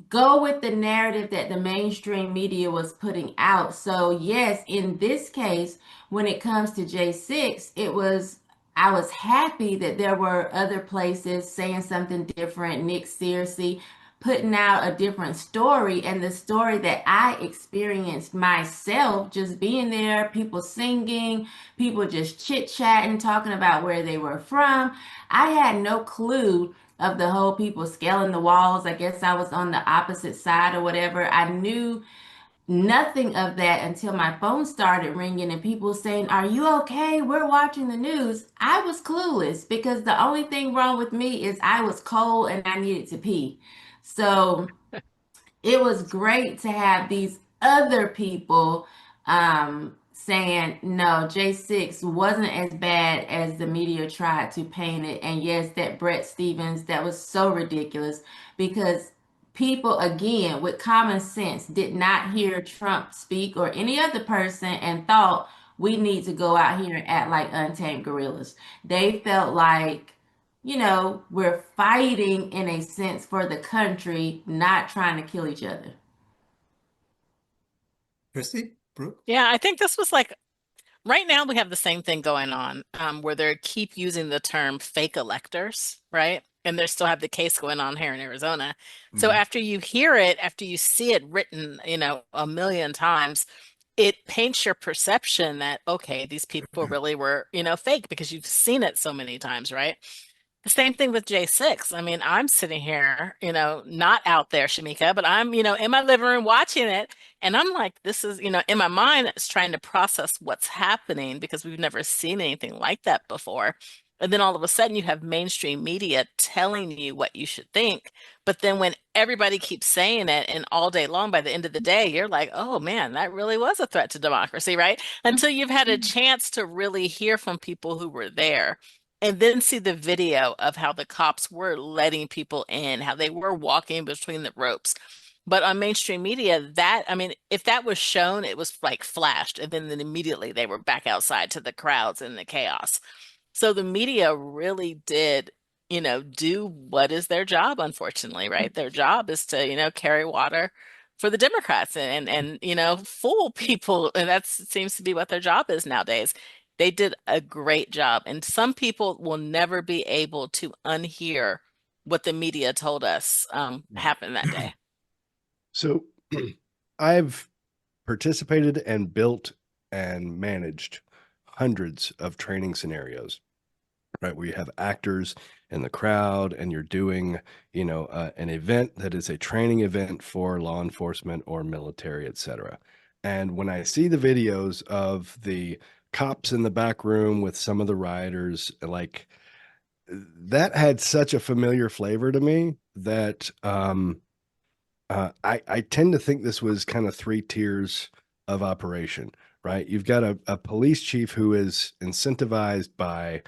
go with the narrative that the mainstream media was putting out. So yes, in this case, when it comes to J6, I was happy that there were other places saying something different. Nick Searcy putting out a different story, and the story that I experienced myself, just being there, people singing, people just chit-chatting, talking about where they were from. I had no clue of the whole people scaling the walls. I guess I was on the opposite side or whatever. I knew nothing of that until my phone started ringing and people saying, "Are you okay? We're watching the news." I was clueless because the only thing wrong with me is I was cold and I needed to pee. So it was great to have these other people saying no, J6 wasn't as bad as the media tried to paint it. And yes, that Brett Stevens, that was so ridiculous because people, again, with common sense, did not hear Trump speak or any other person and thought we need to go out here and act like untamed gorillas. They felt like, we're fighting in a sense for the country, not trying to kill each other. Christy, Brooke? Yeah, I think this was like right now we have the same thing going on, where they keep using the term fake electors, right? And they still have the case going on here in Arizona. So Mhm. after you hear it, after you see it written, a million times, it paints your perception that, okay, these people really were, fake because you've seen it so many times, right? The same thing with J6. I mean, I'm sitting here, not out there, Shamika, but I'm, in my living room watching it. And I'm like, this is, in my mind, it's trying to process what's happening because we've never seen anything like that before. And then all of a sudden you have mainstream media telling you what you should think. But then when everybody keeps saying it and all day long, by the end of the day, you're like, oh man, that really was a threat to democracy, right? Until you've had a chance to really hear from people who were there. and then see the video of how the cops were letting people in, how they were walking between the ropes. But on mainstream media, that, I mean, if that was shown, it was like flashed, and then immediately they were back outside to the crowds and the chaos. So the media really did, do what is their job, unfortunately, right? Their job is to, carry water for the Democrats and fool people. And that seems to be what their job is nowadays. They did a great job. And some people will never be able to unhear what the media told us happened that day. So I've participated and built and managed hundreds of training scenarios, right? Where you have actors in the crowd and you're doing, an event that is a training event for law enforcement or military, et cetera. And when I see the videos of the cops in the back room with some of the rioters, like that had such a familiar flavor to me that I tend to think this was kind of three tiers of operation, right? You've got a police chief who is incentivized by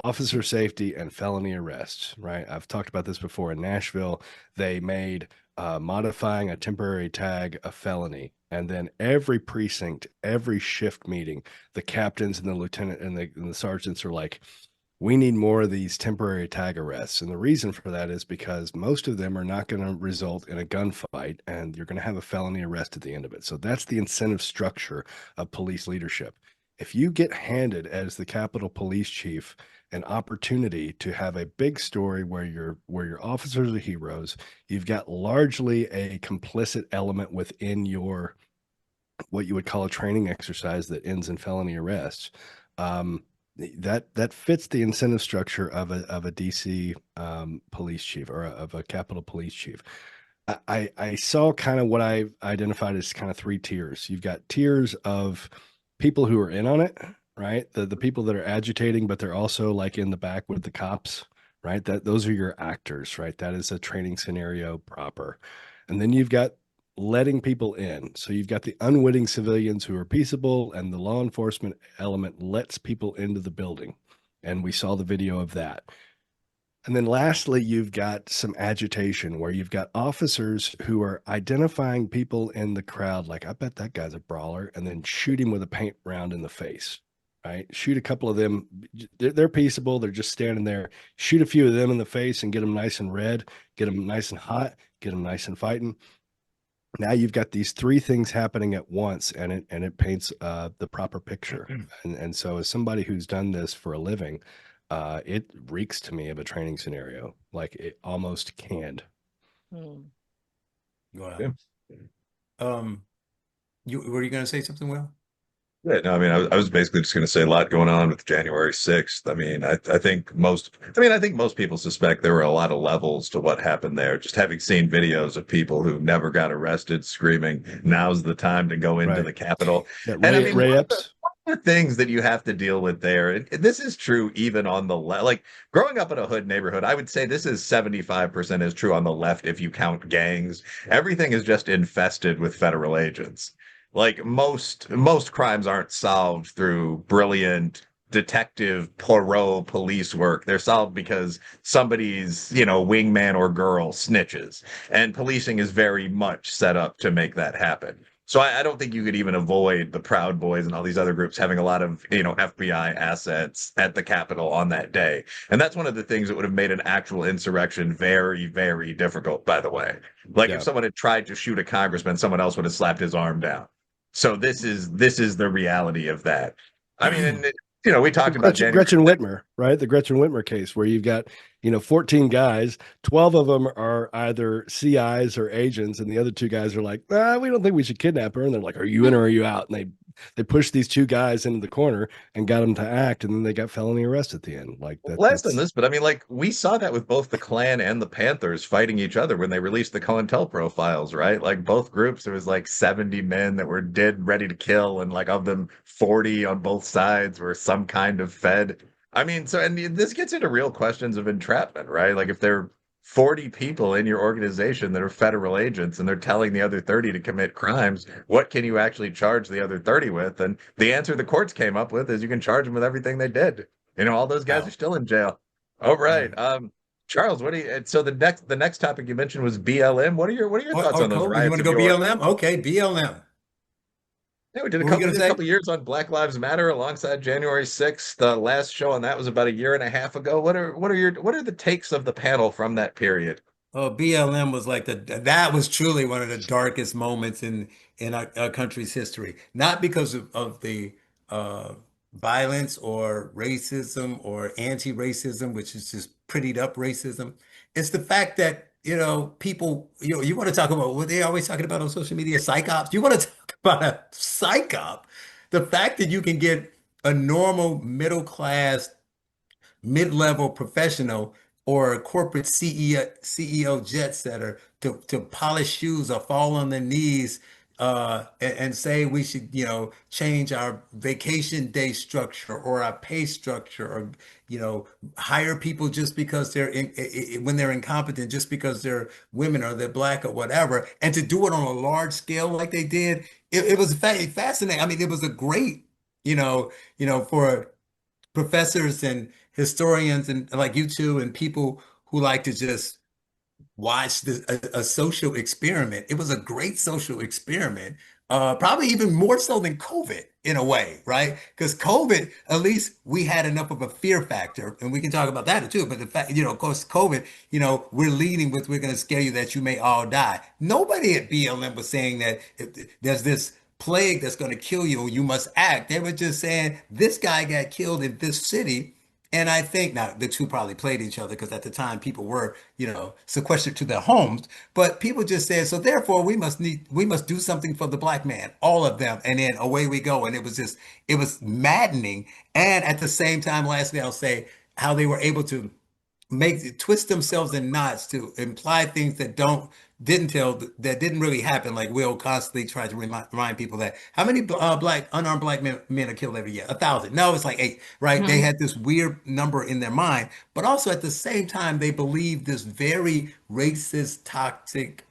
officer safety and felony arrests, right? I've talked about this before. In Nashville, they made modifying a temporary tag a felony. And then every precinct, every shift meeting, the captains and the lieutenant and the sergeants are like, we need more of these temporary tag arrests. And the reason for that is because most of them are not going to result in a gunfight and you're going to have a felony arrest at the end of it. So that's the incentive structure of police leadership. If you get handed as the Capitol Police Chief an opportunity to have a big story where your officers are heroes, you've got largely a complicit element within your what you would call a training exercise that ends in felony arrests. That fits the incentive structure of a DC police chief or of a Capitol Police Chief. I saw kind of what I identified as kind of three tiers. You've got tiers of people who are in on it, right? The people that are agitating, but they're also like in the back with the cops, right? Those are your actors, right? That is a training scenario proper. And then you've got letting people in. So you've got the unwitting civilians who are peaceable, and the law enforcement element lets people into the building. And we saw the video of that. And then lastly, you've got some agitation where you've got officers who are identifying people in the crowd, like, I bet that guy's a brawler, and then shoot him with a paint round in the face, right? Shoot a couple of them. They're peaceable. They're just standing there. Shoot a few of them in the face and get them nice and red, get them nice and hot, get them nice and fighting. Now you've got these three things happening at once, and it paints the proper picture. And so as somebody who's done this for a living, it reeks to me of a training scenario, like it almost canned. Hmm. Wow. Yeah. Were you going to say something, Will? Yeah, no, I mean, I was basically just going to say a lot going on with January 6th. I mean, I think I think most people suspect there were a lot of levels to what happened there. Just having seen videos of people who never got arrested screaming, now's the time to go into Right. the Capitol. Yeah, And I mean, Ray one Epps. of the things that you have to deal with there, and this is true even on the left, like growing up in a hood neighborhood, I would say this is 75% is true on the left if you count gangs. Everything is just infested with federal agents. Like most crimes aren't solved through brilliant detective Poirot police work. They're solved because somebody's, wingman or girl snitches. And policing is very much set up to make that happen. So I don't think you could even avoid the Proud Boys and all these other groups having a lot of, FBI assets at the Capitol on that day. And that's one of the things that would have made an actual insurrection very, very difficult, by the way. Like Yeah. if someone had tried to shoot a congressman, someone else would have slapped his arm down. So this is the reality of that. I mean, and we talked about January. Gretchen Whitmer, right? The Gretchen Whitmer case, where you've got 14 guys, 12 of them are either CIs or agents, and the other two guys are like, we don't think we should kidnap her, and they're like, are you in or are you out? And they pushed these two guys into the corner and got them to act, and then they got felony arrest at the end. Like that. Less than this, but I mean, like we saw that with both the Klan and the Panthers fighting each other when they released the COINTEL profiles, right? Like both groups, there was like 70 men that were dead, ready to kill, and like of them, 40 on both sides were some kind of fed. I mean, so and this gets into real questions of entrapment, right? Like if there are 40 people in your organization that are federal agents and they're telling the other 30 to commit crimes, what can you actually charge the other 30 with? And the answer the courts came up with is you can charge them with everything they did. All those guys are Wow. still in jail. All right. Yeah. Charles, what do you, so the next topic you mentioned was BLM. What are your thoughts Or on those Kobe, you riots want to in go New Orleans? BLM? Okay, BLM. Yeah, we What were you gonna did a say? couple years on Black Lives Matter alongside January 6th. The last show on that was about a year and a half ago. What are the takes of the panel from that period? Oh, BLM was like that was truly one of the darkest moments in our country's history. Not because of the uh, violence or racism or anti-racism, which is just prettied up racism. It's the fact that, people, you want to talk about what they always talking about on social media, psychops. You want to talk about a psychop. The fact that you can get a normal middle class mid-level professional or a corporate CEO jet setter to polish shoes or fall on their knees and say we should, change our vacation day structure or our pay structure or, hire people just because when they're incompetent, just because they're women or they're black or whatever, and to do it on a large scale like they did, it was fascinating. I mean, it was a great, for professors and historians and like you two and people who like to just watch a social experiment. It was a great social experiment, probably even more so than COVID in a way, right? Because COVID, at least we had enough of a fear factor, and we can talk about that too. But the fact, of course, COVID, we're leading with we're going to scare you that you may all die. Nobody at BLM was saying that there's this plague that's going to kill you, you must act. They were just saying this guy got killed in this city. And I think now the two probably played each other because at the time people were, sequestered to their homes. But people just said, so therefore we must do something for the black man, all of them, and then away we go. And it was maddening. And at the same time, lastly, I'll say how they were able to twist themselves in knots to imply things that didn't really happen. Like Will constantly tried to remind people that how many unarmed black men are killed every year? 1,000. No, it's like 8, right? They Mhm. had this weird number in their mind, but also at the same time they believed this very racist, toxic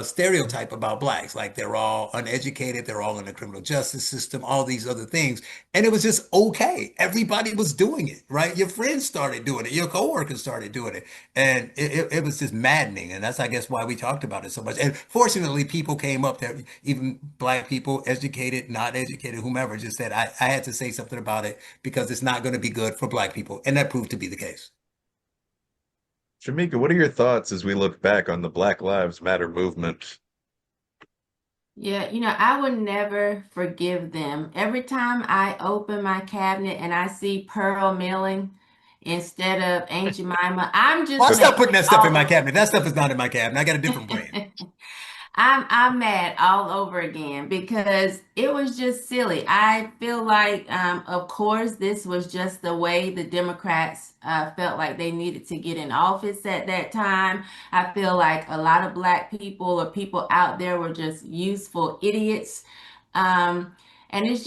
stereotype about blacks, like they're all uneducated, they're all in the criminal justice system, all these other things. And it was just okay. Everybody was doing it, right? Your friends started doing it, your coworkers started doing it. And it was just maddening. And that's, I guess, why we talked about it so much. And fortunately, people came up there, even black people, educated, not educated, whomever, just said, I had to say something about it because it's not going to be good for black people. And that proved to be the case. Shamika, what are your thoughts as we look back on the Black Lives Matter movement? Yeah, I would never forgive them. Every time I open my cabinet and I see Pearl Milling instead of Aunt Jemima, I'm just Well, mad stop putting that stuff in my all cabinet. That stuff is not in my cabinet. I got a different brand. I'm mad all over again because it was just silly. I feel like, of course, this was just the way the Democrats felt like they needed to get in office at that time. I feel like a lot of black people or people out there were just useful idiots. Um, and it's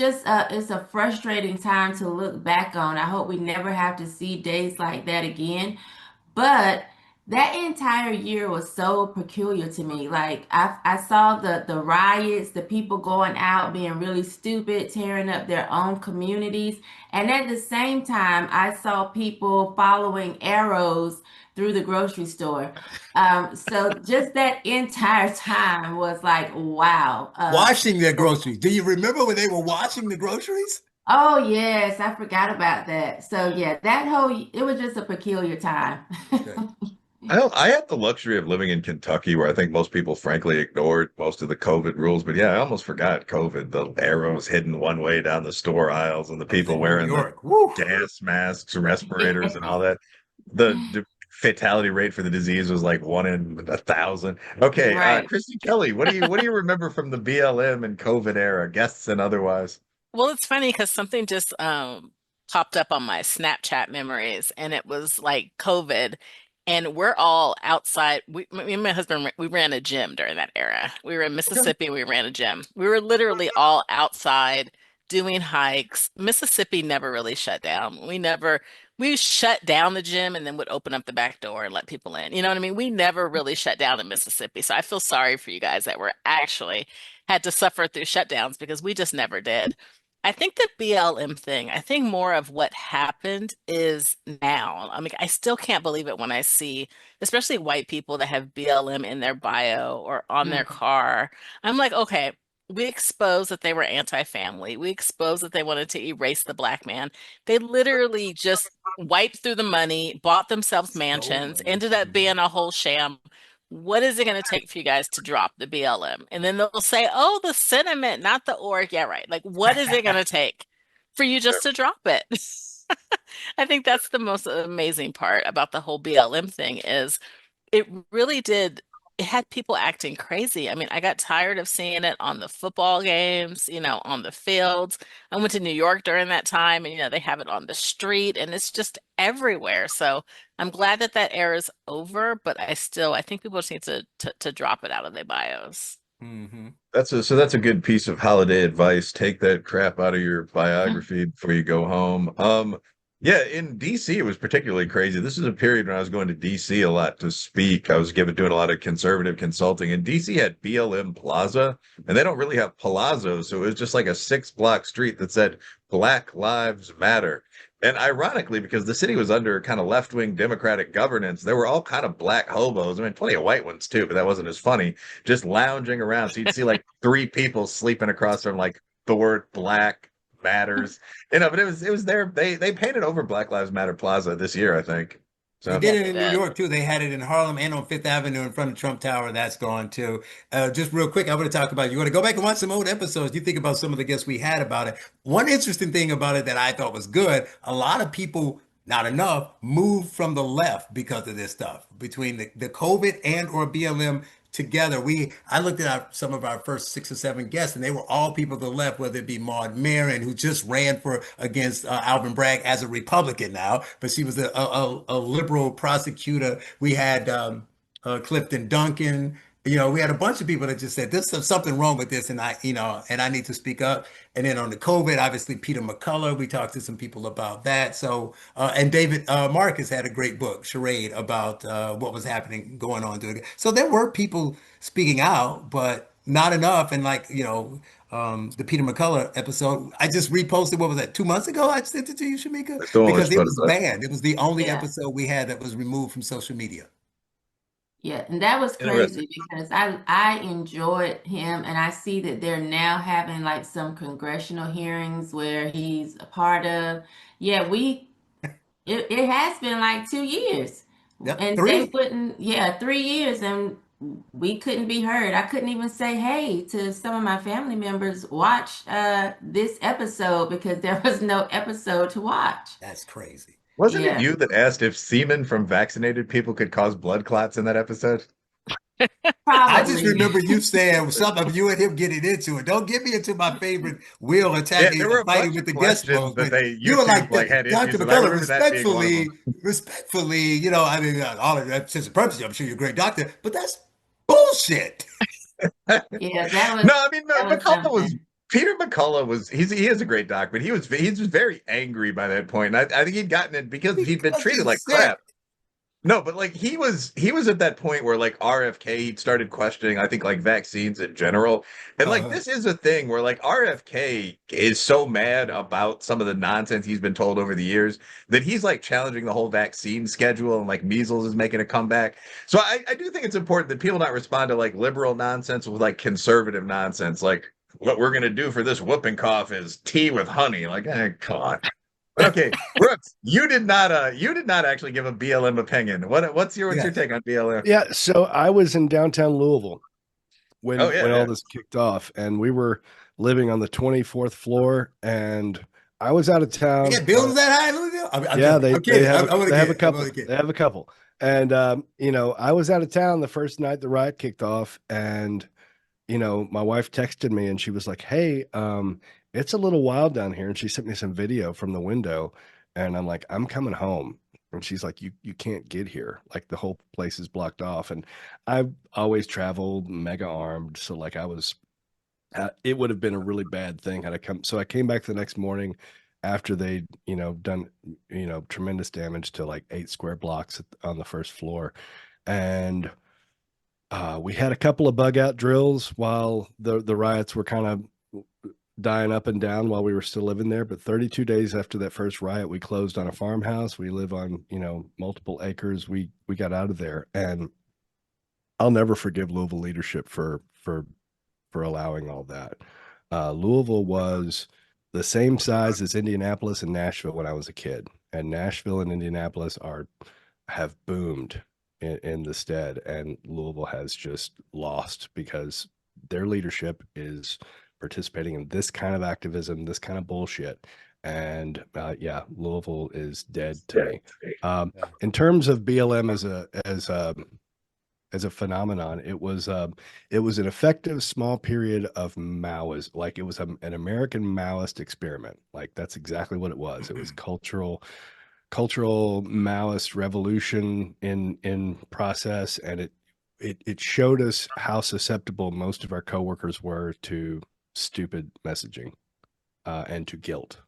a frustrating time to look back on. I hope we never have to see days like that again. But that entire year was so peculiar to me. Like I saw the riots, the people going out being really stupid, tearing up their own communities. And at the same time, I saw people following arrows through the grocery store. So just that entire time was like, wow. Washing their groceries. Do you remember when they were washing the groceries? Oh yes, I forgot about that. So yeah, it was just a peculiar time. Okay. I had the luxury of living in Kentucky, where I think most people frankly ignored most of the COVID rules. But yeah, I almost forgot COVID. The arrows hidden one way down the store aisles, and the I was people in New wearing the York. Woo. gas masks, respirators, and all that. The fatality rate for the disease was like 1 in 1,000. Okay, Right. Christy Kelly, what do you remember from the BLM and COVID era, guests and otherwise? Well, it's funny because something just popped up on my Snapchat memories, and it was like COVID, and we're all outside. Me and my husband, we ran a gym during that era. We were in Okay. Mississippi. We ran a gym. We were literally all outside doing hikes. Mississippi never really shut down. We shut down the gym and then would open up the back door and let people in. You know what I mean? We never really shut down in Mississippi. So I feel sorry for you guys that were actually had to suffer through shutdowns because we just never did. I think the BLM thing, I think more of what happened is now. I mean, I still can't believe it when I see, especially white people that have BLM in their bio or on their Mm. car. I'm like, okay, we exposed that they were anti-family. We exposed that they wanted to erase the black man. They literally just wiped through the money, bought themselves Stole mansions, money. ended up Mhm. being a whole sham. What is it going to take for you guys to drop the BLM? And then they'll say, oh, the sentiment, not the org. Yeah, right. Like, what is it going to take for you just to drop it? I think that's the most amazing part about the whole BLM thing is it really did. It had people acting crazy. I mean, I got tired of seeing it on the football games, on the fields. I went to New York during that time, and they have it on the street, and it's just everywhere. So I'm glad that that era is over, but I think people just need to drop it out of their bios. Mhm. That's a good piece of holiday advice. Take that crap out of your biography before you go home. Yeah, in DC it was particularly crazy. This is a period when I was going to DC a lot to speak. I was doing a lot of conservative consulting, and DC had BLM Plaza, and they don't really have palazos, so it was just like a 6 block street that said Black Lives Matter. And ironically, because the city was under kind of left-wing Democratic governance, there were all kind of black hobos. I mean, plenty of white ones too, but that wasn't as funny, just lounging around. So you'd see like 3 people sleeping across from like the word Black Matters. But it was there. They painted over Black Lives Matter Plaza this year, I think. They So did Yes, it they in New did. York too. They had it in Harlem and on Fifth Avenue in front of Trump Tower. That's gone too. Just real quick, I want to talk about, you want to go back and watch some old episodes. You think about some of the guests we had about it. One interesting thing about it that I thought was good, a lot of people, not enough, moved from the left because of this stuff. Between the COVID and or BLM together, I looked at some of our first 6 or 7 guests, and they were all people to the left, whether it be Maud Marin, who just ran for against Alvin Bragg as a Republican now, but she was a liberal prosecutor. We had Clifton Duncan. We had a bunch of people that just said there's something wrong with this, and I need to speak up. And then on the COVID, obviously Peter McCullough, we talked to some people about that. So and David Marcus had a great book, Charade, about what was happening going on during it. So there were people speaking out, but not enough. And like the Peter McCullough episode, I just reposted. What was that? 2 months ago, I sent it to you, Shamika, I still always because it put it was up. banned. It was the only Yeah. episode we had that was removed from social media. Yeah, and that was Interesting. crazy because I enjoyed him, and I see that they're now having like some congressional hearings where he's a part of. Yeah, it has been like 2 years, Yep, and they 3. wouldn't. Yeah, 3 years, and we couldn't be heard. I couldn't even say hey to some of my family members. Watch this episode because there was no episode to watch. That's crazy. Wasn't it Yeah, you that asked if semen from vaccinated people could cause blood clots in that episode? I just probably. remember you saying something of you and him getting into it. Don't get me into my favorite Will Yeah, attacking, there were a fighting bunch with of the guest questions post, that but they you were YouTube like, like had Dr. issues with. I McCullough, remember that being one of them. respectfully, I mean, all of that sense of purpose, I'm sure you're a great doctor, but that's bullshit. Yeah, No, I mean that was McCullough was something. Peter McCullough was he is a great doc, but he was very angry by that point. And I think he'd gotten it because he'd been Because treated he's like sick. crap. No, but like he was at that point where like RFK he'd started questioning, I think, like vaccines in general. And like Uh, this is a thing where like RFK is so mad about some of the nonsense he's been told over the years that he's like challenging the whole vaccine schedule, and like measles is making a comeback. So I do think it's important that people not respond to like liberal nonsense with like conservative nonsense. Like what we're gonna do for this whooping cough is tea with honey. Like, come on. But okay, Brooks, you did not actually give a BLM opinion. What's your yes. take on BLM? Yeah, so I was in downtown Louisville Oh when yeah, all yeah. this kicked off, and we were living on the 24th floor, and I was out of They town. got buildings that high in Louisville? I'm Yeah, joking. they I'm they kidding. have I'm only they have a kidding. I'm only couple. kidding. They have a couple. And I was out of town the first night the riot kicked off, and my wife texted me and she was like, "Hey, it's a little wild down here." And she sent me some video from the window, and I'm like, "I'm coming home." And she's like, "You can't get here. Like the whole place is blocked off." And I've always traveled mega armed, so like it would have been a really bad thing had I come. So I came back the next morning after they'd, done, tremendous damage to like 8 square blocks on the first floor. And we had a couple of bug out drills while the riots were kind of dying up and down while we were still living there. But 32 days after that first riot, we closed on a farmhouse. We live on, multiple acres. We got out of there, and I'll never forgive Louisville leadership for allowing all that. Louisville was the same size as Indianapolis and Nashville when I was a kid, and Nashville and Indianapolis have boomed in the stead, and Louisville has just lost because their leadership is participating in this kind of activism, this kind of bullshit. And yeah, Louisville is dead to me. In terms of BLM as a phenomenon, it was an effective small period of Maoism. Like, it was an American Maoist experiment. Like, that's exactly what it was. It was cultural Maoist revolution in process, and it showed us how susceptible most of our coworkers were to stupid messaging and to guilt.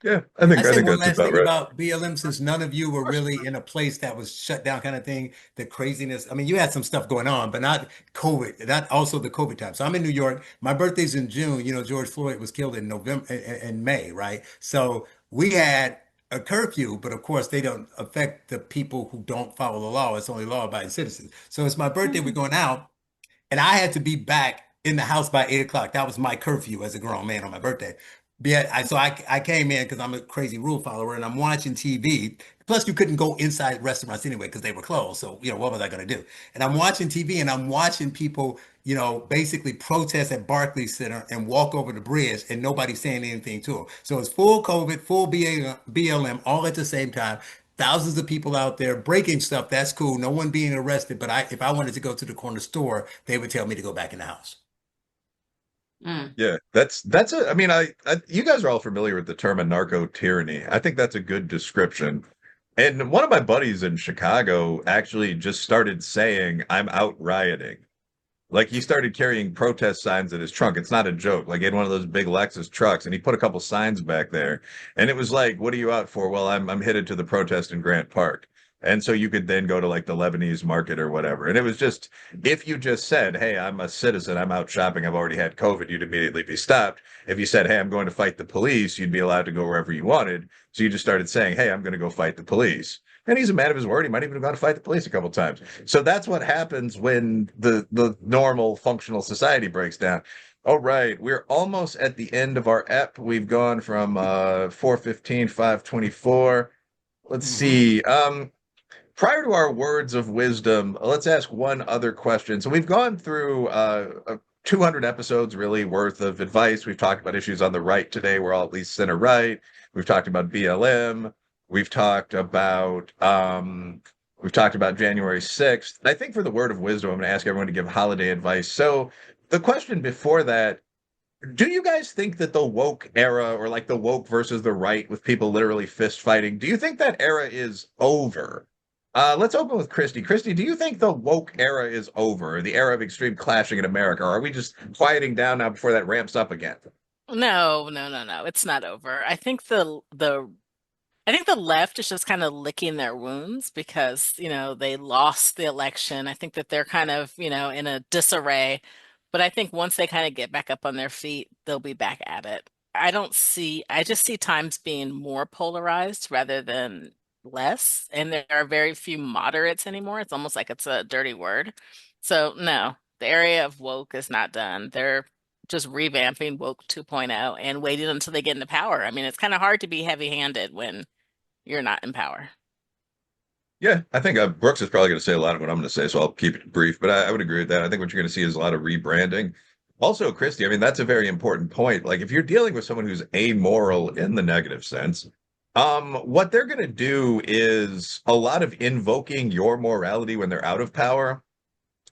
Yeah, I Can I say think one that's last about thing right. about BLM, since none of you were really in a place that was shut down kind of thing, the craziness. I mean, you had some stuff going on, but not COVID, not also the COVID time. So I'm in New York. My birthday's in June. You know, George Floyd was killed in November, in May, right? So we had a curfew, but of course they don't affect the people who don't follow the law. It's only law-abiding citizens. So it's my birthday. We're going out. And I had to be back in the house by 8 o'clock. That was my curfew as a grown man on my birthday. I came in because I'm a crazy rule follower, and I'm watching TV. Plus, you couldn't go inside restaurants anyway because they were closed. So, what was I going to do? And I'm watching TV, and I'm watching people, basically protest at Barclays Center and walk over the bridge, and nobody's saying anything to them. So it's full COVID, full BLM, all at the same time. Thousands of people out there breaking stuff. That's cool. No one being arrested. But if I wanted to go to the corner store, they would tell me to go back in the house. Yeah, I mean, you guys are all familiar with the term anarcho tyranny. I think that's a good description. And one of my buddies in Chicago actually just started saying, "I'm out rioting." Like, he started carrying protest signs in his trunk. It's not a joke. Like, he had one of those big Lexus trucks, and he put a couple signs back there. And it was like, "What are you out for?" "Well, I'm headed to the protest in Grant Park." And so you could then go to like the Lebanese market or whatever. And it was just, if you just said, "Hey, I'm a citizen, I'm out shopping, I've already had COVID," you'd immediately be stopped. If you said, "Hey, I'm going to fight the police," you'd be allowed to go wherever you wanted. So you just started saying, "Hey, I'm going to go fight the police." And he's a man of his word. He might even have gone to fight the police a couple of times. So that's what happens when the normal functional society breaks down. All right, we're almost at the end of our ep. We've gone from 4:15, 5:24. Let's see. Prior to our words of wisdom, let's ask one other question. So we've gone through 200 episodes really worth of advice. We've talked about issues on the right today. We're all at least center right. We've talked about BLM. We've talked about January 6th. I think for the word of wisdom, I'm going to ask everyone to give holiday advice. So the question before that, do you guys think that the woke era, or like the woke versus the right with people literally fist fighting, do you think that era is over? Let's open with Christy. Christy, do you think the woke era is over, the era of extreme clashing in America? Or are we just quieting down now before that ramps up again? No, no, no, no. It's not over. I think the left is just kind of licking their wounds because, they lost the election. I think that they're kind of, in a disarray. But I think once they kind of get back up on their feet, they'll be back at it. I just see times being more polarized rather than less. And there are very few moderates anymore. It's almost like it's a dirty word. So, no, the area of woke is not done. They're just revamping woke 2.0 and waiting until they get into power. I mean, it's kind of hard to be heavy-handed when you're not in power. Yeah, I think Brooks is probably going to say a lot of what I'm going to say, so I'll keep it brief. But I would agree with that. I think what you're going to see is a lot of rebranding. Also, Christy, I mean, that's a very important point. Like, if you're dealing with someone who's amoral in the negative sense, what they're going to do is a lot of invoking your morality when they're out of power,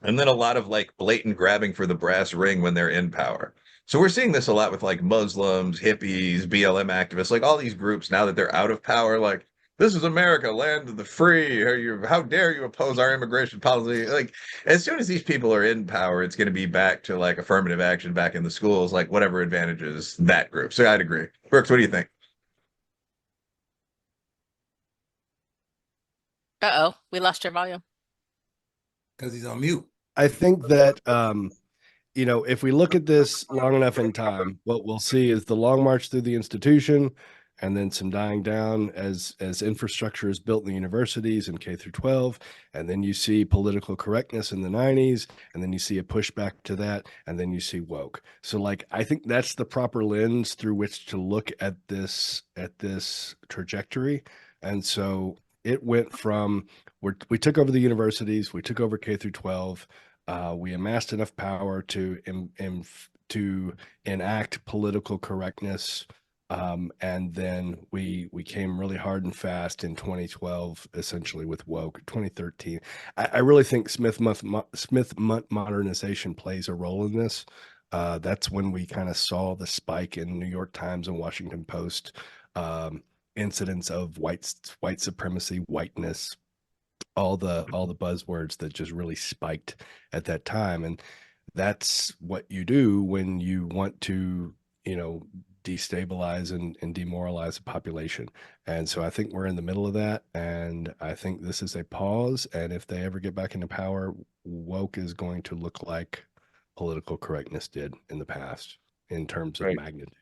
and then a lot of like blatant grabbing for the brass ring when they're in power. So we're seeing this a lot with like Muslims, hippies, BLM activists, like all these groups now that they're out of power, like, "This is America, land of the free. How dare you oppose our immigration policy?" Like, as soon as these people are in power, it's going to be back to like affirmative action back in the schools, like whatever advantages that group. So I'd agree. Brooks, what do you think? Uh-oh, we lost your volume. Because he's on mute. I think that if we look at this long enough in time, what we'll see is the long march through the institution, and then some dying down as infrastructure is built in the universities and K through 12, and then you see political correctness in the 90s, and then you see a pushback to that, and then you see woke. So like I think that's the proper lens through which to look at this trajectory. And so it went from we took over the universities, we took over K through 12, we amassed enough power to enact political correctness, and then we came really hard and fast in 2012, essentially with woke. 2013, I really think Smith modernization plays a role in this. That's when we kind of saw the spike in New York Times and Washington Post incidents of white supremacy, whiteness, all the buzzwords that just really spiked at that time. And that's what you do when you want to, destabilize and demoralize a population. And so I think we're in the middle of that. And I think this is a pause. And if they ever get back into power, woke is going to look like political correctness did in the past in terms of Right. magnitude.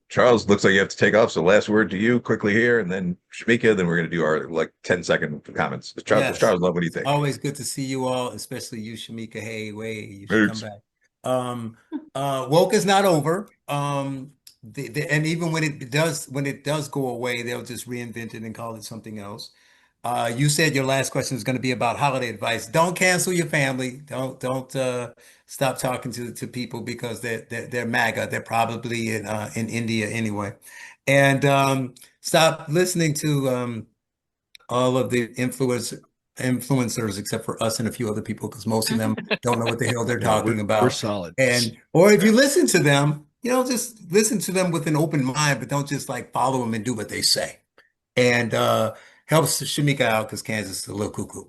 Charles, looks like you have to take off. So last word to you quickly here, and then Shemeka, then we're going to do our like 10-second comments. Yes. Charles, love, what do you think? Always good to see you all, especially you, Shemeka. Hey, wait, you should Thanks. come back. Woke is not over. And even when it does go away, they'll just reinvent it and call it something else. You said your last question is going to be about holiday advice. Don't cancel your family. Don't stop talking to people because they're MAGA. They're probably in India anyway. And stop listening to all of the influencers except for us and a few other people, because most of them don't know what the hell they're Yeah, talking we're about. solid. Or if you listen to them, just listen to them with an open mind, but don't just like follow them and do what they say. And helps Shemeka out because Kansas is a little cuckoo.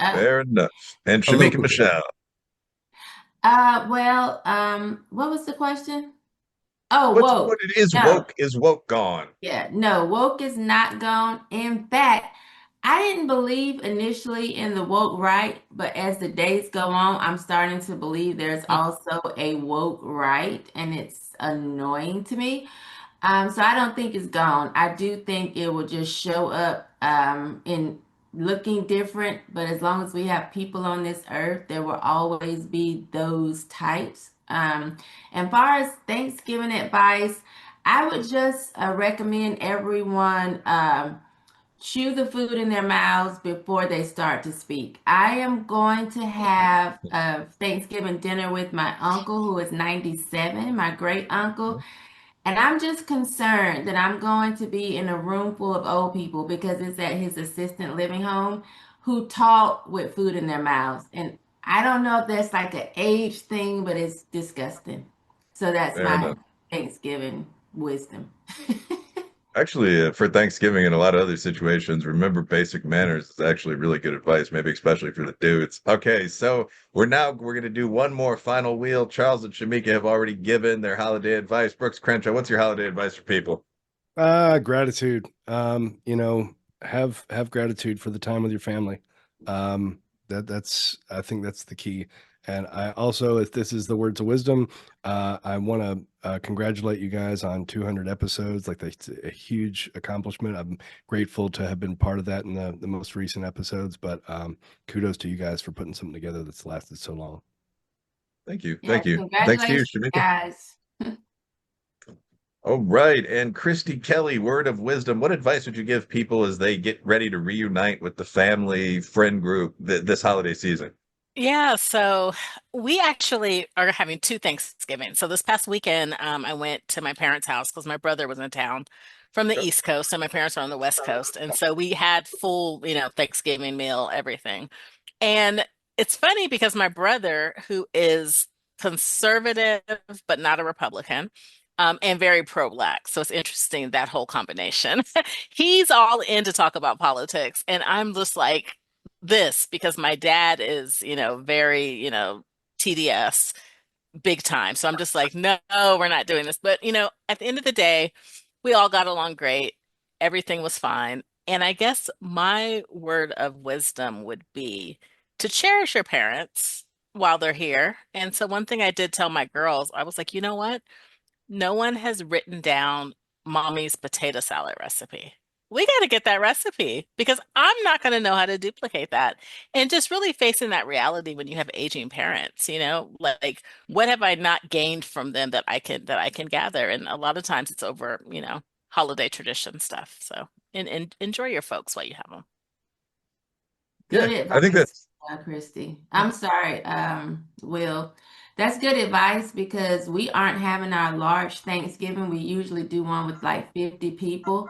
Fair enough. And A little Shemeka cuckoo. Michelle. What was the question? Oh, What woke. it is No. woke is woke gone. Yeah, no, woke is not gone. In fact, I didn't believe initially in the woke right, but as the days go on, I'm starting to believe there's also a woke right, and it's annoying to me. So I don't think it's gone. I do think it will just show up in looking different, but as long as we have people on this earth, there will always be those types. And far as Thanksgiving advice, I would just recommend everyone chew the food in their mouths before they start to speak. I am going to have a Thanksgiving dinner with my uncle who is 97, my great uncle. And I'm just concerned that I'm going to be in a room full of old people because it's at his assisted living home who talk with food in their mouths. And I don't know if that's like an age thing, but it's disgusting. So that's Fair my enough. Thanksgiving wisdom. Actually, for Thanksgiving and a lot of other situations, remember basic manners is actually really good advice, maybe especially for the dudes. Okay, so we're going to do one more final wheel. Charles and Shemeka have already given their holiday advice. Brooks Crenshaw, what's your holiday advice for people? Gratitude. Have gratitude for the time with your family. That's I think that's the key. And I also, if this is the words of wisdom, I want to congratulate you guys on 200 episodes. Like that's a huge accomplishment. I'm grateful to have been part of that in the most recent episodes. But kudos to you guys for putting something together that's lasted so long. Thank you. Yeah, Thank you. Thanks to you, congratulations, Shemeka. guys. All right. And Christy Kelly, word of wisdom. What advice would you give people as they get ready to reunite with the family, friend group this holiday season? Yeah, so we actually are having two Thanksgivings. So this past weekend, I went to my parents' house because my brother was in town from the East Coast and my parents are on the West Coast. And so we had full, Thanksgiving meal, everything. And it's funny because my brother, who is conservative but not a Republican, and very pro-black, so it's interesting that whole combination. He's all in to talk about politics, and I'm just like this because my dad is, very, TDS, big time. So I'm just like, no, we're not doing this. But, at the end of the day, we all got along great. Everything was fine. And I guess my word of wisdom would be to cherish your parents while they're here. And so one thing I did tell my girls, I was like, you know what? No one has written down mommy's potato salad recipe. We got to get that recipe because I'm not going to know how to duplicate that. And just really facing that reality when you have aging parents, like what have I not gained from them that I can gather? And a lot of times it's over, holiday tradition stuff. So and enjoy your folks while you have them. Yeah, Good I think advice, that's Christy. I'm sorry, Will. That's good advice because we aren't having our large Thanksgiving. We usually do one with like 50 people.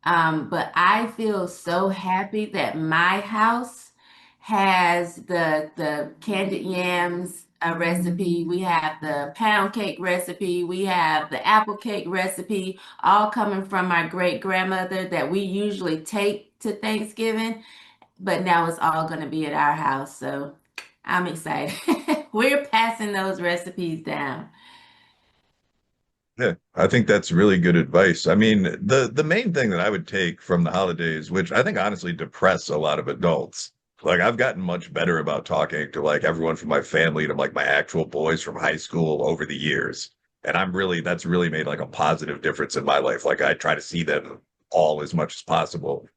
But I feel so happy that my house has the candied yams recipe. We have the pound cake recipe. We have the apple cake recipe, all coming from my great grandmother that we usually take to Thanksgiving, but now it's all going to be at our house. So I'm excited. We're passing those recipes down. Yeah, I think that's really good advice. I mean, the main thing that I would take from the holidays, which I think honestly depress a lot of adults. Like I've gotten much better about talking to like everyone from my family to like my actual boys from high school over the years. And that's really made like a positive difference in my life. Like I try to see them all as much as possible.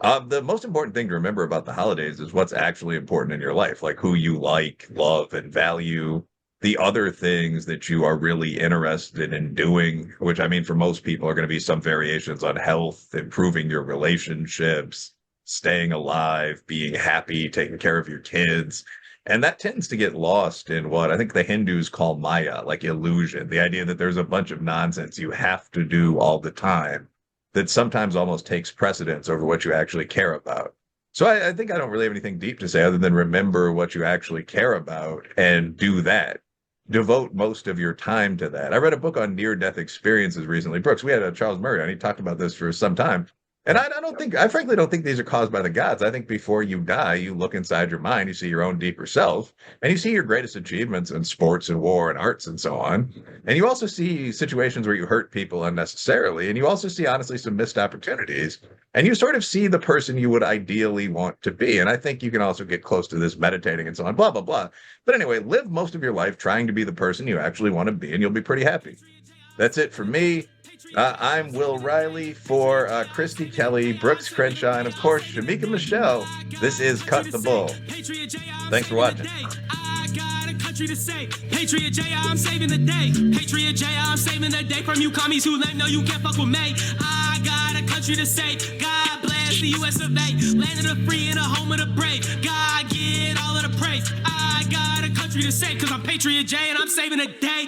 The most important thing to remember about the holidays is what's actually important in your life, like who you like, love, and value, the other things that you are really interested in doing, which I mean, for most people are going to be some variations on health, improving your relationships, staying alive, being happy, taking care of your kids. And that tends to get lost in what I think the Hindus call Maya, like illusion, the idea that there's a bunch of nonsense you have to do all the time that sometimes almost takes precedence over what you actually care about. So I think I don't really have anything deep to say other than remember what you actually care about and do that. Devote most of your time to that. I read a book on near-death experiences recently. Brooks, we had a Charles Murray on. He talked about this for some time. And I frankly don't think these are caused by the gods. I think before you die, you look inside your mind, you see your own deeper self, and you see your greatest achievements in sports and war and arts and so on. And you also see situations where you hurt people unnecessarily. And you also see, honestly, some missed opportunities. And you sort of see the person you would ideally want to be. And I think you can also get close to this meditating and so on, blah, blah, blah. But anyway, live most of your life trying to be the person you actually want to be, and you'll be pretty happy. That's it for me. I'm Will Riley for Christy Kelly, Brooks Crenshaw, and of course, Shemeka Michelle. This is Cut the Bull. Thanks for watching. I got a country to say. Patriot J, I'm saving the day. Patriot J, I'm saving the day from you commies who lame. No, you can't fuck with me. I got a country to say. God bless the US of A. Land of the free and a home of the brave. God get all of the praise. I got a country to say, cause I'm Patriot J and I'm saving the day.